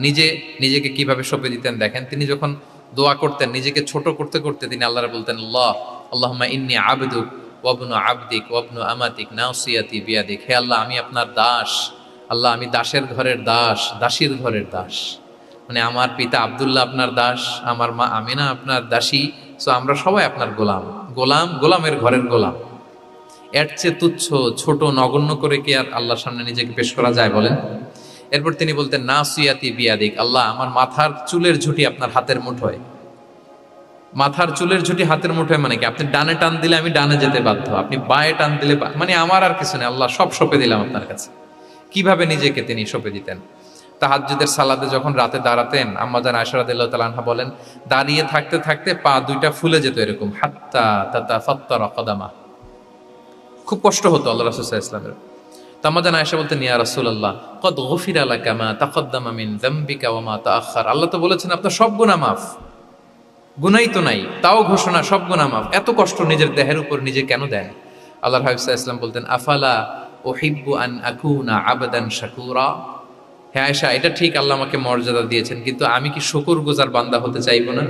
Speaker 1: নিজেকে কিভাবে সঁপে দিতেন দেখেন, তিনি যখন দোয়া করতেন নিজেকে ছোট করতে করতে তিনি আল্লাহরে বলতেন, আল্লাহুম্মা ইন্নী আবদুক ওয়া ইবনু আবদিক ওয়া ইবনু আমাতিক নাসিয়াতি বিয়াদিক, হে আল্লাহ আমি আপনার দাস, আল্লাহ আমি দাসের ঘরের দাস, দাসীর ঘরের দাস। মানে আমার পিতা আব্দুল্লাহ আপনার দাস, আমার মা আমিনা আপনার দাসী, সো আমরা সবাই আপনার গোলাম, গোলামের ঘরের গোলাম। এর চেয়ে তুচ্ছ ছোট নগণ্য করে কি আর আল্লাহর সামনে নিজেকে পেশ করা যায় বলেন? এরপর তিনি বলতেন নাসিয়াতি বিয়াদিক, আল্লাহ আমার মাথার চুলের ঝুঁটি আপনার হাতের মুঠোয়। মাথার চুলের ঝুঁটি হাতের মুঠোয় মানে কি? আপনি ডানে টান দিলে আমি ডানে যেতে বাধ্য, আপনি বাঁয়ে টান দিলে মানে আমার আর কিছু নেই, আল্লাহ সব সঁপে দিলাম আপনার কাছে। কিভাবে নিজেকে তিনি সঁপে দিতেন? তাহাজ্জুদের সালাতে যখন রাতে দাঁড়াতেন, আম্মা জান আয়েশা রাদিয়াল্লাহু তাআলা আনহা বলেন দাঁড়িয়ে থাকতে থাকতে পা দুইটা ফুলে যেত এরকম, হাত্তা তাতাফাত্তারা কদামা। খুব কষ্ট হতো আল্লাহ রাসূল সাল্লাল্লাহু আলাইহি ওয়াসাল্লামের। তো আম্মা জান আয়েশা বলতেন ইয়া রাসূলুল্লাহ কদ গুফিরা লাকা মা তাকদ্দামা মিন যামবিকা ওয়া মা তাআখার, আল্লাহ তো বলেছেন আপনার সব গুনাহ মাফ, গুনাই তো নাই, তাও ঘোষণা সব গুনাহ মাফ, এত কষ্ট নিজের দেহের উপর নিজে কেন দেন? আল্লাহর হাবিব সাল্লাল্লাহু আলাইহি ওয়াসাল্লাম বলতেন আফালা উহিব্বু আন আকুনা আবদান শাকুরা, হ্যাঁ আয়েশা এটা ঠিক, আল্লাহ আমাকে মর্যাদা দিয়েছেন, কিন্তু আমি কি শুকরগুজার বান্দা হতে চাইবো না?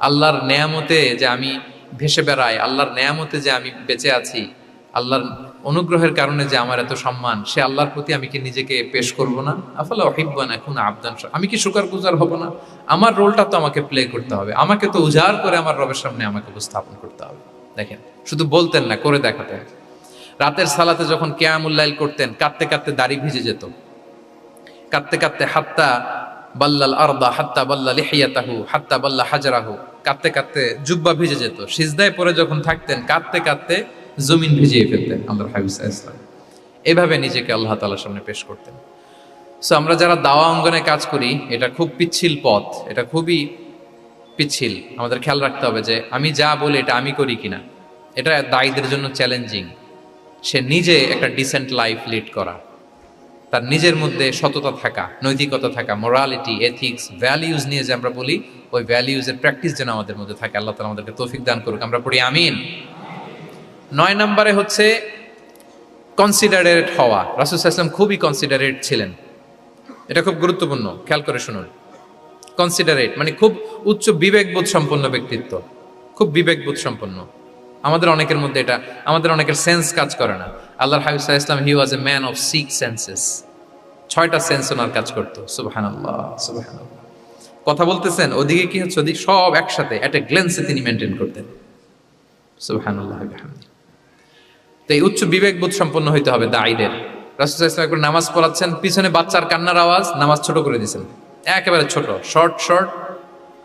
Speaker 1: আল্লাহর নেয়ামতে যে আমি ভেসে বেড়াই, আল্লাহর নেয়ামতে যে আমি বেঁচে আছি, আল্লাহর অনুগ্রহের কারণে যে আমার এত সম্মান, সে আল্লাহর প্রতি আমি কি নিজেকে পেশ করব না? আফালা উহিব্বু আন আকুনা আবদান শাকুরা, আমি কি শুকরগুজার হব না? আমার রোলটা তো আমাকে প্লে করতে হবে, আমাকে তো উজাড় করে আমার রবের সামনে আমাকে উপস্থাপন করতে হবে। দেখেন, শুধু বলতেন না, করে দেখাতেন। রাতের সালাতে যখন কিয়ামুল লাইল করতেন, কাঁদতে কাঁদতে দাড়ি ভিজে যেত, কাঁদতে কাঁদতে হাত্তা বাল্লাল আরদা হাত্তা বাল্লা লিহিয়াতাহু হাত্তা বাল্লা হাজরাহু, কাঁদতে কাঁদতে জুব্বা ভিজে যেত। সিজদায় পড়ে যখন থাকতেন কাঁদতে কাঁদতে জমিন ভিজিয়ে ফেলতেন আল্লাহর হাবিব সাল্লাল্লাহু আলাইহি ওয়াসাল্লাম। এভাবে নিজেকে আল্লাহ তাআলার সামনে পেশ করতেন। সো আমরা যারা দাওয়া অঙ্গনে কাজ করি, এটা খুব পিচ্ছিল পথ, এটা খুবই পিচ্ছিল। আমাদের খেয়াল রাখতে হবে যে আমি যা বলি এটা আমি করি কিনা। এটা দায়ীদের জন্য চ্যালেঞ্জিং। সে নিজে একটা ডিসেন্ট লাইফ লিড করা, তার নিজের মধ্যে সততা থাকা, নৈতিকতা থাকা, মোরালিটি, এথিক্স, ভ্যালিউজ নিয়ে যে আমরা বলি, ওই ভ্যালিউজের প্র্যাকটিস যেন আমাদের মধ্যে থাকে। আল্লাহ তাআলা আমাদেরকে তৌফিক দান করুক, আমরা পড়ি আমিন। 9 নম্বরে হচ্ছে কনসিডারেট হওয়া। রাসূল সাল্লাল্লাহু আলাইহি ওয়াসাল্লাম খুবই কনসিডারেট ছিলেন, এটা খুব গুরুত্বপূর্ণ, খেয়াল করে শুনুন। কনসিডারেট মানে খুব উচ্চ বিবেকবোধ সম্পন্ন ব্যক্তিত্ব, খুব বিবেকবোধ সম্পন্ন। আমাদের অনেকের মধ্যে এটা, আমাদের অনেকের সেন্স কাজ করে না। আল্লাহর হাবিব সাল্লাল্লাহু আলাইহি ওয়াসাল্লাম he was a man of 6 senses, 6টা সেন্স ওনার কাজ করতো। সুবহানাল্লাহ সুবহানাল্লাহ। কথা বলতেছেন, ওদিকে কি হচ্ছে, ওদিকে সব একসাথে এট এ গ্ল্যান্সে তিনি মেনটেন করতেন। সুবহানাল্লাহ বিহামদি। তো এই উচ্চ বিবেকবোধ সম্পন্ন হইতে হবে দায়ীদের। রাসূল সাল্লাল্লাহু আলাইহি ওয়াসাল্লাম একবার নামাজ পড়াচ্ছেন, পিছনে বাচ্চার কান্নার আওয়াজ, নামাজ ছোট করে দিয়েছেন, একেবারে ছোট, শর্ট শর্ট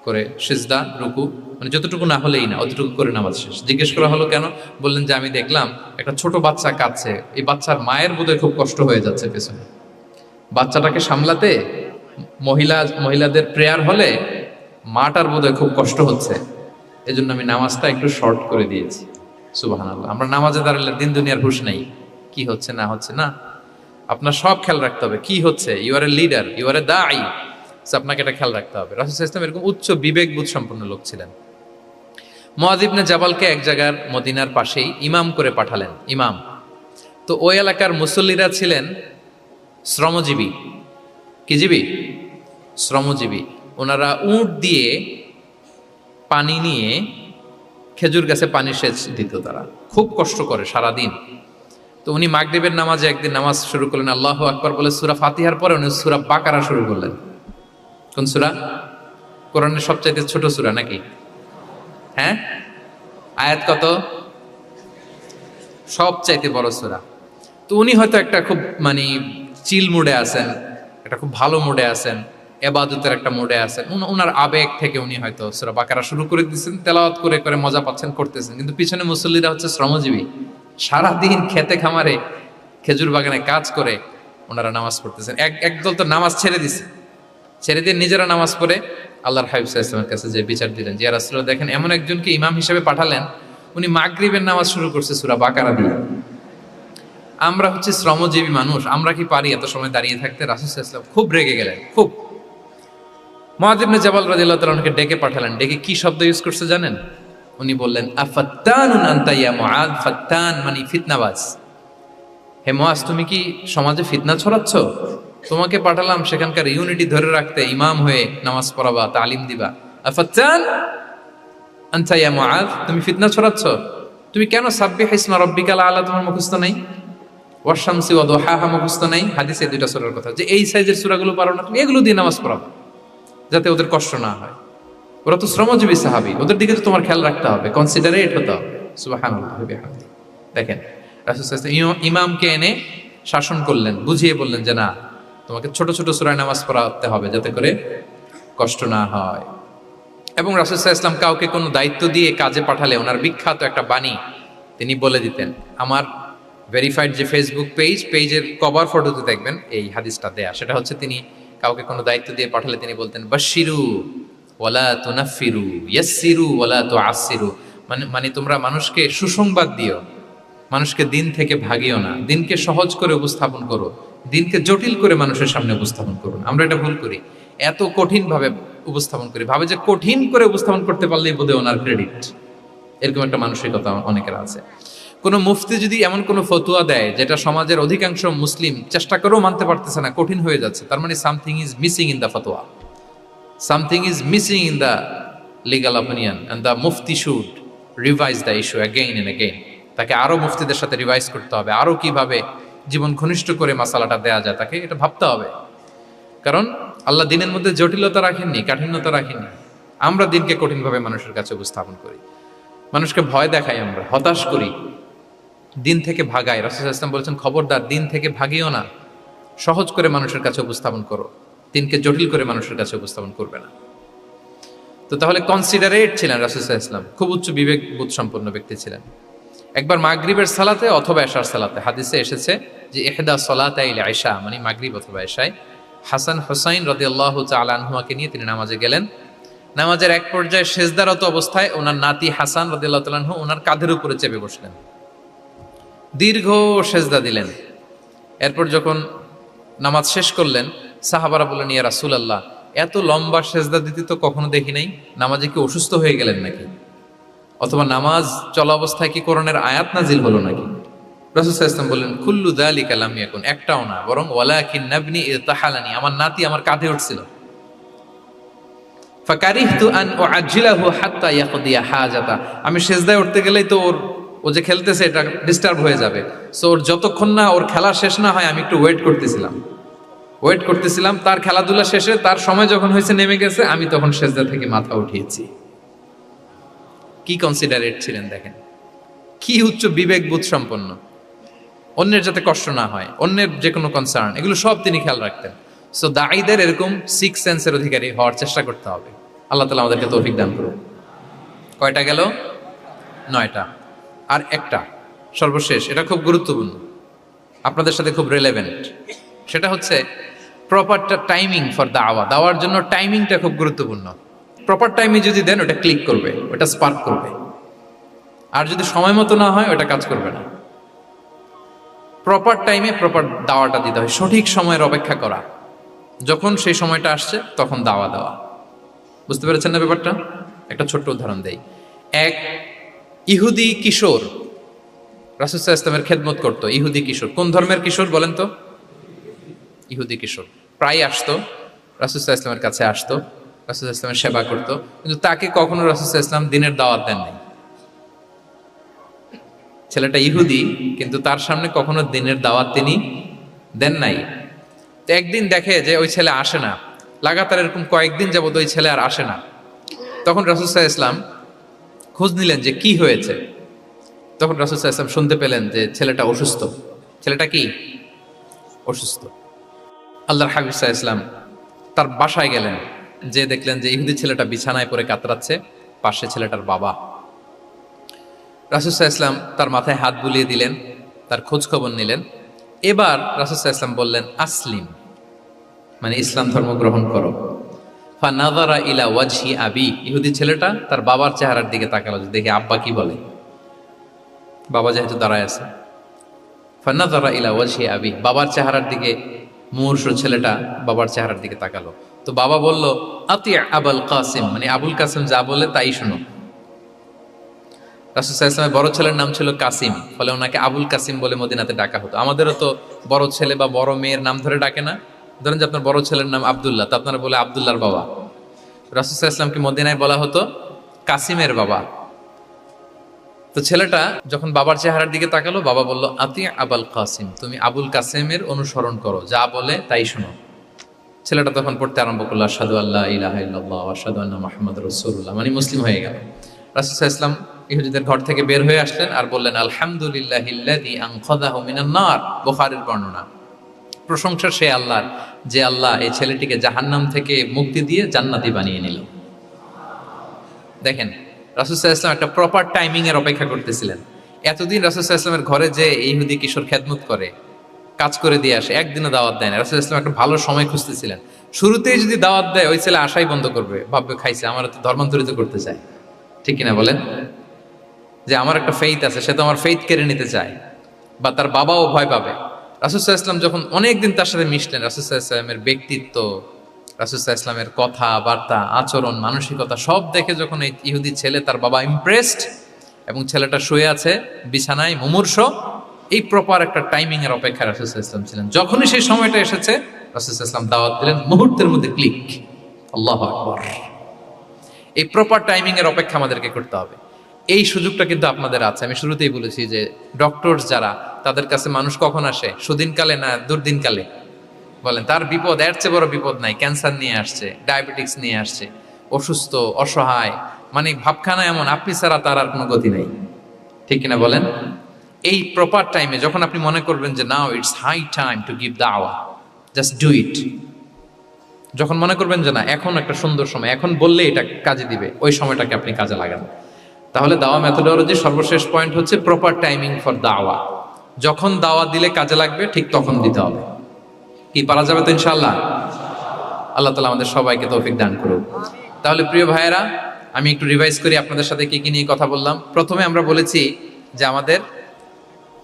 Speaker 1: করে সিজদা রুকু, মানে যতটুকু না হলেই না, অতটুকু করে নামাজ শেষ। জিজ্ঞেস করা হলো কেন? বললেন যে আমি দেখলাম একটা ছোট বাচ্চা কাঁদছে, এই বাচ্চার মায়ের বোধহয় খুব কষ্ট হয়ে যাচ্ছে পেছনে, বাচ্চাটাকে সামলাতে মহিলাদের প্রেয়ার হলে মাটার বোধহয় খুব কষ্ট হচ্ছে, এজন্য আমি নামাজটা একটু শর্ট করে দিয়েছি। সুবহানাল্লাহ। আমরা নামাজে দাঁড়ালে দিন দুনিয়ার হুঁশ নেই, কি হচ্ছে না হচ্ছে না, আপনার সব খেয়াল রাখতে হবে। কি হচ্ছে, you are a leader, you are a দাঈ, আপনাকে এটা খেয়াল রাখতে হবে। রাসূল সাল্লাল্লাহু আলাইহি ওয়াসাল্লাম এরকম উচ্চ বিবেকবোধ সম্পন্ন লোক ছিলেন। মুআয ইবনে জাবালকে এক জায়গার মদিনার পাশেই ইমাম করে পাঠালেন, ইমাম। তো ওই এলাকার মুসল্লিরা ছিলেন শ্রমজীবী। কি জীবী? শ্রমজীবী। ওনারা উট দিয়ে পানি নিয়ে খেজুর গাছে পানি সেচ দিত, তারা খুব কষ্ট করে সারাদিন। তো উনি মাগরিবের নামাজে একদিন নামাজ শুরু করলেন, আল্লাহু আকবার বলে সূরা ফাতিহার পরে উনি সূরা বাকারা শুরু করলেন। কোন সূরা? কোরআনের সবচাইতে ছোট সূরা নাকি? হ্যাঁ, আয়াত কত? সবচাইতে বড় সূরা। তো উনি হয়তো একটা খুব মানে চিল মুডে আছেন, একটা খুব ভালো মুডে আছেন, ইবাদতের একটা মুডে আছেন, ওনার আবেগ থেকে উনি হয়তো সূরা বাকারা শুরু করে দিয়েছেন, তেলাওয়াত করে করে মজা পাচ্ছেন, করতেছেন। কিন্তু পিছনে মুসল্লিরা হচ্ছে শ্রমজীবী, সারাদিন খেতে খামারে খেজুর বাগানে কাজ করে ওনারা নামাজ পড়তেছেন। একদল তো নামাজ ছেড়ে দিছে, ছেড়ে দিয়ে নিজেরা নামাজ পড়ে আল্লাহর হাবিব সাল্লাল্লাহু আলাইহি ওয়াসাল্লামের কাছে যে বিচার দিলেন যে ইয়া রাসূলুল্লাহ, দেখেন এমন একজনকে ইমাম হিসেবে পাঠালেন, উনি মাগরিবের নামাজ শুরু করছে সূরা বাকারা দিয়ে। আমরা হচ্ছে শ্রমজীবী মানুষ, আমরা কি পারি এত সময় দাঁড়িয়ে থাকতে? রাসূল সাল্লাল্লাহু আলাইহি ওয়াসাল্লাম খুব রেগে গেলেন, খুব। মুআয ইবনে জাবাল রাদিয়াল্লাহু তাআলা ওনাকে ডেকে পাঠালেন। ডেকে কি শব্দ ইউজ করছে জানেন? উনি বললেন আফাত্তানুন আনতা ইয়া মুআয, ফাত্তান মানে ফিতনাবাজ। হে মুআয, তুমি কি সমাজে ফিতনা ছড়াচ্ছ? তোমাকে পাঠালাম সেখানকার ইউনিটি ধরে রাখতে, ইমাম হয়ে নামাজ পড়াবা, তালিম দিবা। আফাত্তান আনতা ইয়া মুআয, তুমি ফিতনা ছড়াচ্ছ? তুমি কেন সাব্বিহ ইসমা রাব্বিকাল আলা তোমার মুখস্থ নাই? ওয়াশ শামসি ওয়া দুহাহা মুখস্থ নাই? হাদিসে দুইটা সূরার কথা, যে এই সাইজের সূরাগুলো পারো না, তুমি এগুলো দিয়ে নামাজ পড়াবা যাতে ওদের কষ্ট না হয়। ওরা তো শ্রমজীবী সাহাবী, ওদের দিকে তো তোমার খেয়াল রাখতে হবে, কনসিডারেট হতে হবে। সুবহানাল্লাহ বিহামদিহি। দেখেন রাসূল সাল্লাল্লাহু আলাইহি ওয়াসাল্লাম ইমামকে এনে শাসন করলেন, বুঝিয়ে বললেন যে না, তোমাকে ছোট ছোট সূরায় নামাজ পড়াতে হবে যাতে করে কষ্ট না হয়। এবং রাসূল সাল্লাল্লাহু আলাইহি ওয়াসাল্লাম কাউকে কোনো দায়িত্ব দিয়ে কাজে পাঠালে ওনার বিখ্যাত একটা বাণী তিনি বলে দিতেন। আমার ভেরিফাইড যে ফেসবুক পেজের কভার ফটোতে দেখবেন এই হাদিসটা দেয়া। সেটা হচ্ছে তিনি কাউকে কোনো দায়িত্ব দিয়ে পাঠালে তিনি বলতেন বাশশিরু ওয়ালা তুনাফফিরু ইয়াসসিরু ওয়ালা তুআসসিরু, মানে তোমরা মানুষকে সুসংবাদ দিও, মানুষকে দিন থেকে ভাগিও না, দিনকে সহজ করে উপস্থাপন করো, দিনকে জটিল করে মানুষের সামনে উপস্থাপন করুন। আমরা এটা ভুল করি, এত কঠিন ভাবে উপস্থাপন করি, ভাবে যে কঠিন করে উপস্থাপন করতে পারলেই বোধহয় ওনার ক্রেডিট, এরকম একটা মানসিকতা অনেকের আছে। কোনো মুফতি যদি এমন কোনো ফতুয়া দেয় যেটা সমাজের অধিকাংশ মুসলিম চেষ্টা করেও মানতে পারতেছে না, কঠিন হয়ে যাচ্ছে, তার মানে something is missing in the ফতোয়া, something is missing in the legal opinion, and the মুফতি should revise the issue again and again. তাকে আরও মুফতিদের সাথে রিভাইজ করতে হবে, আরও কিভাবে জীবন ঘনিষ্ঠ করে মাসালাটা দেয়া যায় তাকে এটা ভাবতে হবে। কারণ আল্লাহ দিনের মধ্যে জটিলতা রাখেননি, কাঠিন্যতা রাখেননি। আমরা দিনকে কঠিনভাবে মানুষের কাছে উপস্থাপন করি, মানুষকে ভয় দেখাই, আমরা হতাশ করি, দিন থেকে ভাগাই। রাসূল সাল্লাল্লাহু আলাইহি ওয়াসাল্লাম বলেছেন খবরদার দিন থেকে ভাগিও না, সহজ করে মানুষের কাছে উপস্থাপন করো, দিনকে জটিল করে মানুষের কাছে উপস্থাপন করবে না। তো তাহলে কনসিডারেট ছিলেন রাসূল সাল্লাল্লাহু আলাইহি ওয়াসাল্লাম, খুব উচ্চ বিবেক বোধ সম্পন্ন ব্যক্তি ছিলেন। একবার মাগরিবের সালাতে অথবা এশার সালাতে হাদিসে এসেছে যে ইহদা সলাতাইল ইশা, মানে মাগরিব অথবা এশায় হাসান হুসাইন রাদিয়াল্লাহু তাআলা আনহুমাকে নিয়ে তিনি নামাজে গেলেন। নামাজের এক পর্যায়ে সেজদারত অবস্থায় ওনার নাতি হাসান রাদিয়াল্লাহু তাআলা আনহু ওনার কাঁধের উপরে চেপে বসলেন, দীর্ঘ সেজদা দিলেন। এরপর যখন নামাজ শেষ করলেন সাহাবারা বললেন ইয়া রাসূলুল্লাহ, এত লম্বা সেজদা দিতে তো কখনো দেখি নাই, নামাজে কি অসুস্থ হয়ে গেলেন নাকি, অথবা নামাজ চলা অবস্থায় কি কোরআনের আয়াত নাজিল হলো নাকি? রাসূল সাল্লাল্লাহু আলাইহি ওয়াসাল্লাম বললেন কুল্লু যালিকা লাম ইয়াকুন, একটাও না, বরং ওয়ালাকিন নাবনি ইরতাহালানি, আমার নাতি আমার কাঁধে উঠছিল। ফাকারিহতু আন উআজ্জিলাহু হাত্তা ইয়াকদিয়া হাজাতা, আমি সেজদায় উঠতে গেলেই তো ও যে খেলতেছে এটা ডিস্টার্ব হয়ে যাবে, সো ওর যতক্ষণ না ওর খেলা শেষ না হয় আমি একটু ওয়েট করতেছিলাম। তার খেলাধুলা শেষে তার সময় যখন হয়েছে নেমে গেছে, আমি তখন সেজদা থেকে মাথা উঠিয়েছি। কি কনসিডারেট ছিলেন দেখেন, কি উচ্চ বিবেক বোধ সম্পন্ন, অন্যের যাতে কষ্ট না হয়, অন্যের যে কোনো কনসার্ন, এগুলো সব তিনি খেয়াল রাখতেন। সো দাঈদের এরকম সিক্স সেন্সের অধিকারী হওয়ার চেষ্টা করতে হবে। আল্লাহ তাআলা আমাদেরকে তৌফিক দান করুন। কয়টা গেল? 9টা। আর একটা সর্বশেষ, এটা খুব গুরুত্বপূর্ণ, আপনাদের সাথে খুব রিলেভেন্ট। সেটা হচ্ছে প্রপার টাইমিং ফর দাওয়ার জন্য টাইমিংটা খুব গুরুত্বপূর্ণ। প্রপার টাইমে যদি দেন ওটা ক্লিক করবে, ওটা স্পার্ক করবে, আর যদি সময় মতো না হয় ওটা কাজ করবে না। প্রপার টাইমে প্রপার দাওয়াটা দিতে হয়, সঠিক সময়ের অপেক্ষা করা, যখন সেই সময়টা আসছে তখন দাওয়া দেওয়া। বুঝতে পেরেছেন না ব্যাপারটা? একটা ছোট্ট উদাহরণ দেই। এক ইহুদি কিশোর রাসূল সাল্লাল্লাহু আলাইহি ওয়াসাল্লামের খেদমত করতো। ইহুদি কিশোর, কোন ধর্মের কিশোর বলেন তো? ইহুদি কিশোর প্রায় আসতো রাসূল সাল্লাল্লাহু আলাইহি ওয়াসাল্লামের কাছে, আসতো রাসূল সাল্লাল্লাহু আলাইহি ওয়াসাল্লামের সেবা করতো, কিন্তু তাকে কখনো রাসূল সাল্লাল্লাহু আলাইহি ওয়াসাল্লাম দিনের দাওয়াত দেন নাই। ছেলেটা ইহুদি, কিন্তু তার সামনে কখনো দিনের দাওয়াত তিনি দেন নাই। তো একদিন দেখে যে ওই ছেলে আসে না, লাগাতার এরকম কয়েকদিন যাবত ওই ছেলে আর আসে না। তখন রাসূল সাল্লাল্লাহু আলাইহি ওয়াসাল্লাম খোঁজ নিলেন যে কি হয়েছে। তখন রাসূল সাল্লাল্লাহু আলাইহি ওয়াসাল্লাম শুনতে পেলেন যে ছেলেটা অসুস্থ। ছেলেটা কি অসুস্থ? আল্লাহর হাবিব সাল্লাল্লাহু আলাইহি ওয়াসাল্লাম তার বাসায় গেলেন, যে দেখলেন যে ইহুদি ছেলেটা বিছানায় পড়ে কাতরাচ্ছে, পাশে ছেলেটার বাবা। রাসূল সাল্লাল্লাহু আলাইহি ওয়াসাল্লাম তার মাথায় হাত বুলিয়ে দিলেন, তার খোঁজ খবর নিলেন। এবার রাসূল সাল্লাল্লাহু আলাইহি ওয়াসাল্লাম বললেন আসলিম, মানে ইসলাম ধর্ম গ্রহণ করো। ফানাযারা ইলা ওয়াজহি আবি, ইহুদি ছেলেটা তার বাবার চেহারার দিকে তাকালো, দেখে আব্বা কি বলে। বাবা যেহেতু দাঁড়ায় আছে, ফানাযারা ইলা ওয়াজহি আবি, বাবার চেহারার দিকে মুমূর্ষু ছেলেটা বাবার চেহারার দিকে তাকালো। তো বাবা বলল আতি আবুল কাসিম, মানে আবুল কাসিম যা বলে তাই শোনো। রাসূল সাল্লাল্লাহু আলাইহি ওয়াসাল্লামের বড় ছেলের নাম ছিল কাসিম, ফলে ওনাকে আবুল কাসিম বলে মদিনাতে ডাকা হতো। আমাদেরও তো বড় ছেলে বা বড় মেয়ের নাম ধরে ডাকে না? ধরেন যে আপনার বড় ছেলের নাম আব্দুল্লাহ, তো আপনারা বলে আব্দুল্লাহর বাবা। রাসূল সাল্লাল্লাহু আলাইহি ওয়াসাল্লামকে মদিনায় বলা হতো কাসিমের বাবা। তো ছেলেটা যখন বাবার চেহারার দিকে তাকালো, বাবা বলল আতি আবুল কাসিম, তুমি আবুল কাসিমের অনুসরণ করো, যা বলে তাই শোনো। ছেলেটা তখন পড়তে আরম্ভ করলো আশহাদু আল্লা ইলাহা ইল্লাল্লাহ ওয়া আশহাদু আন্না মুহাম্মাদুর রাসূলুল্লাহ, মানে মুসলিম হয়ে গেল। রাসূল সাল্লাল্লাহু আলাইহি ওয়াসাল্লাম ইহুদিদের ঘর থেকে বের হয়ে আসলেন আর বললেন আলহামদুলিল্লাহিল্লাযী আনকাযাহু মিনান নার। বুখারীর বর্ণনা। প্রশংসা সে আল্লাহর, যে আল্লাহ এই ছেলেটিকে জাহান্নাম থেকে মুক্তি দিয়ে জান্নাতি বানিয়ে নিল। দেখেন, রাসূল সাল্লাল্লাহু আলাইহি ওয়াসাল্লাম একটা প্রপার টাইমিং এর অপেক্ষা করতেছিলেন। এতদিন রাসূল সাল্লাল্লাহু আলাইহি ওয়াসাল্লামের ঘরে যে ইহুদি কিশোর খেদমত করে, কাজ করে দিয়ে আসে, একদিনও দাওয়াত দেয় না। রাসূল সাল্লাল্লাহু আলাইহি ওয়াসাল্লাম একটা ভালো সময় খুঁজতেছিলেন। শুরুতেই যদি দাওয়াত দেয়, ওই ছেলে আশাই বন্ধ করবে, ভাববে খাইছে, আমার তো ধর্মান্তরিত করতে চায়। ঠিক কিনা বলেন? যে আমার একটা ফেইথ আছে, সে তো আমার ফেইথ কেড়ে নিতে চায়, বা তার বাবাও ভয় পাবে। রাসূল সাল্লাল্লাহু আলাইহি ওয়াসাল্লাম যখন অনেকদিন তার সাথে মিশলেন, রাসূল সাল্লাল্লাহু আলাইহি ওয়াসাল্লামের ব্যক্তিত্ব, রাসূল সাল্লাল্লাহু আলাইহি ওয়াসাল্লামের কথা বার্তা, আচরণ, মানসিকতা সব দেখে যখন এই ইহুদি ছেলে, তার বাবা ইমপ্রেসড, এবং ছেলেটা শুয়ে আছে বিছানায় মুমূর্ষ, এই প্রপার একটা টাইমিং এর অপেক্ষা রাসূল সাল্লাল্লাহু আলাইহি ওয়াসাল্লাম ছিলেন। যখনই সেই সময়টা এসেছে, রাসূল সাল্লাল্লাহু আলাইহি ওয়াসাল্লাম দাওয়াত দিলেন, মুহূর্তের মধ্যে ক্লিক। আল্লাহু আকবার। এই প্রপার টাইমিং এর অপেক্ষা আমাদেরকে করতে হবে। এই সুযোগটা কিন্তু আপনাদের আছে। আমি শুরুতেই বলেছি যে ডক্টর যারা, তাদের কাছে মানুষ কখন আসে? সুদিনকালে না দুর্দিনকালে? বলেন, তার বিপদ, এর চেয়ে বড় বিপদ নাই। ক্যান্সার নিয়ে আসছে, ডায়াবেটিক্স নিয়ে আসছে, অসুস্থ, অসহায়, মানে ভাবখানা এমন, আপনি ছাড়া তার আর কোনো গতি নেই। ঠিক কিনা বলেন? এই প্রপার টাইমে যখন আপনি মনে করবেন যে now it's high time to give দাওয়া, জাস্ট ডু ইট। যখন মনে করবেন যে না, এখন একটা সুন্দর সময়, এখন বললে এটা কাজে দিবে, ওই সময়টাকে আপনি কাজে লাগান। তাহলে দাওয়া মেথোডোলজি সর্বশেষ পয়েন্ট হচ্ছে প্রপার টাইমিং ফর দাওয়া। যখন দাওয়া দিলে কাজে লাগবে, ঠিক তখন দিতে হবে। কি পারা যাবে তো ইনশাআল্লাহ? আল্লাহ তাআলা আমাদের সবাইকে তৌফিক দান করুন। তাহলে প্রিয় ভাইয়েরা, আমি একটু রিভাইজ করি আপনাদের সাথে কি কি নিয়ে কথা বললাম। প্রথমে আমরা বলেছি যে আমাদের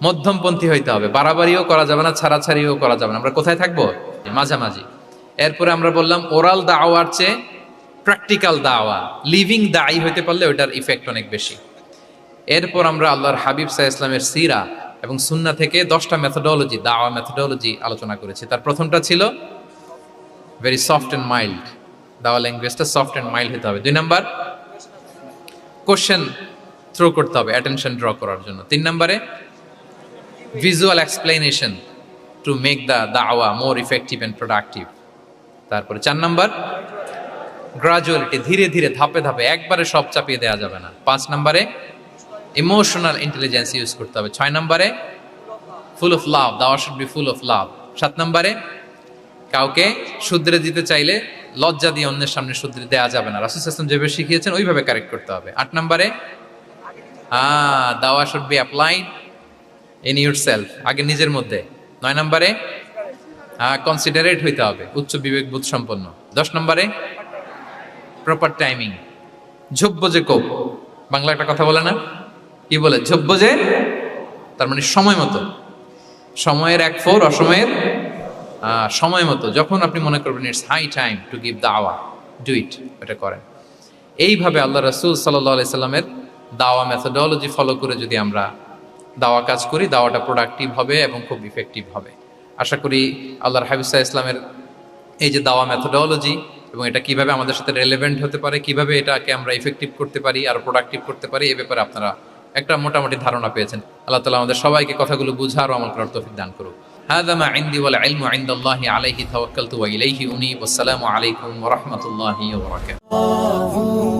Speaker 1: মধ্যমপন্থী হইতে হবে, বাড়াবাড়িও করা যাবে না, ছাড়াছাড়িও করা যাবে না। আমরা কোথায় থাকবো? মাঝামাঝি। এরপরে আমরা বললাম ওরাল দাওয়ার চেয়ে প্র্যাকটিক্যাল দাওয়া, লিভিং দায়ী হইতে পারলে ওটার ইফেক্ট অনেক বেশি। এরপর আমরা আল্লাহর হাবিব সাল্লাল্লাহু আলাইহি ওয়াসাল্লামের সিরা এবং সুন্নাহ থেকে 10টা মেথোডোলজি, দাওয়া মেথোডোলজি আলোচনা করেছি। তার প্রথমটা ছিল ভেরি সফট অ্যান্ড মাইল্ড। দাওয়া ল্যাঙ্গুয়েজটা সফট অ্যান্ড মাইল্ড হতে হবে। 2 নাম্বার, কোশ্চেন থ্রো করতে হবে অ্যাটেনশন ড্র করার জন্য। 3 নম্বরে, visual explanation to make the দাওয়া মোর ইফেক্টিভ অ্যান্ড প্রোডাক্টিভ। তারপরে 4 নাম্বার, গ্রাজুয়ালিটি, ধীরে ধীরে, ধাপে ধাপে, একবারে সব চাপিয়ে দেওয়া যাবে না। 5 নম্বরে, ইমোশনাল ইন্টেলিজেন্স ইউজ করতে হবে। 6 নম্বরে, ফুল অফ লাভ, দাওয়া should be full of love. 7 নম্বরে, কাউকে শুধরে দিতে চাইলে লজ্জা দিয়ে অন্যের সামনে শুধরে দেওয়া যাবে না, রাসূল সাল্লাল্লাহু আলাইহি ওয়াসাল্লাম যেভাবে শিখিয়েছেন ওইভাবে কারেক্ট করতে হবে। 8 নম্বরে, দাওয়া should be applied in yourself, আগে নিজের মধ্যে। 9 নম্বরে, কনসিডারেট হইতে হবে, উচ্চ বিবেক বোধ সম্পন্ন। 10 নম্বরে, প্রপার টাইমিং। ঝোপ্য যে কোপ, বাংলা একটা কথা বলে না, কি বলে? ঝোপ্য যে, তার মানে সময় মতো, সময়ের 1/4, অসময়ের সময় মতো। যখন আপনি মনে করবেন it's high time to give দাওয়া, ডু ইট, এটা করেন। এইভাবে আল্লাহ রাসূল সাল্লাল্লাহু আলাইহি সাল্লামের দাওয়া মেথোডোলজি ফলো করে যদি আমরা দাওয়া কাজ করি, দাওয়াটা প্রোডাক্টিভ হবে এবং খুব ইফেক্টিভ হবে। আশা করি আল্লাহর হাবিব সাল্লাল্লাহু আলাইহি ইসলামের এই যে দাওয়া মেথোডোলজি, এবং এটা কিভাবে আমাদের সাথে রেলেভেন্ট হতে পারে, কিভাবে এটাকে আমরা ইফেক্টিভ করতে পারি আর প্রোডাক্টিভ করতে পারি, এ ব্যাপারে আপনারা একটা মোটামুটি ধারণা পেয়েছেন। আল্লাহ তাআলা আমাদের সবাইকে কথাগুলো বুঝার ও আমল করার তৌফিক দান করুক। হাযা মা ইনদি ওয়াল ইলমু ইনদাল্লাহি আলাইহি তাওয়াক্কালতু ওয়া ইলাইহি উনীব। আসসালামু আলাইকুম ওয়া রাহমাতুল্লাহি ওয়া বারাকাতুহু।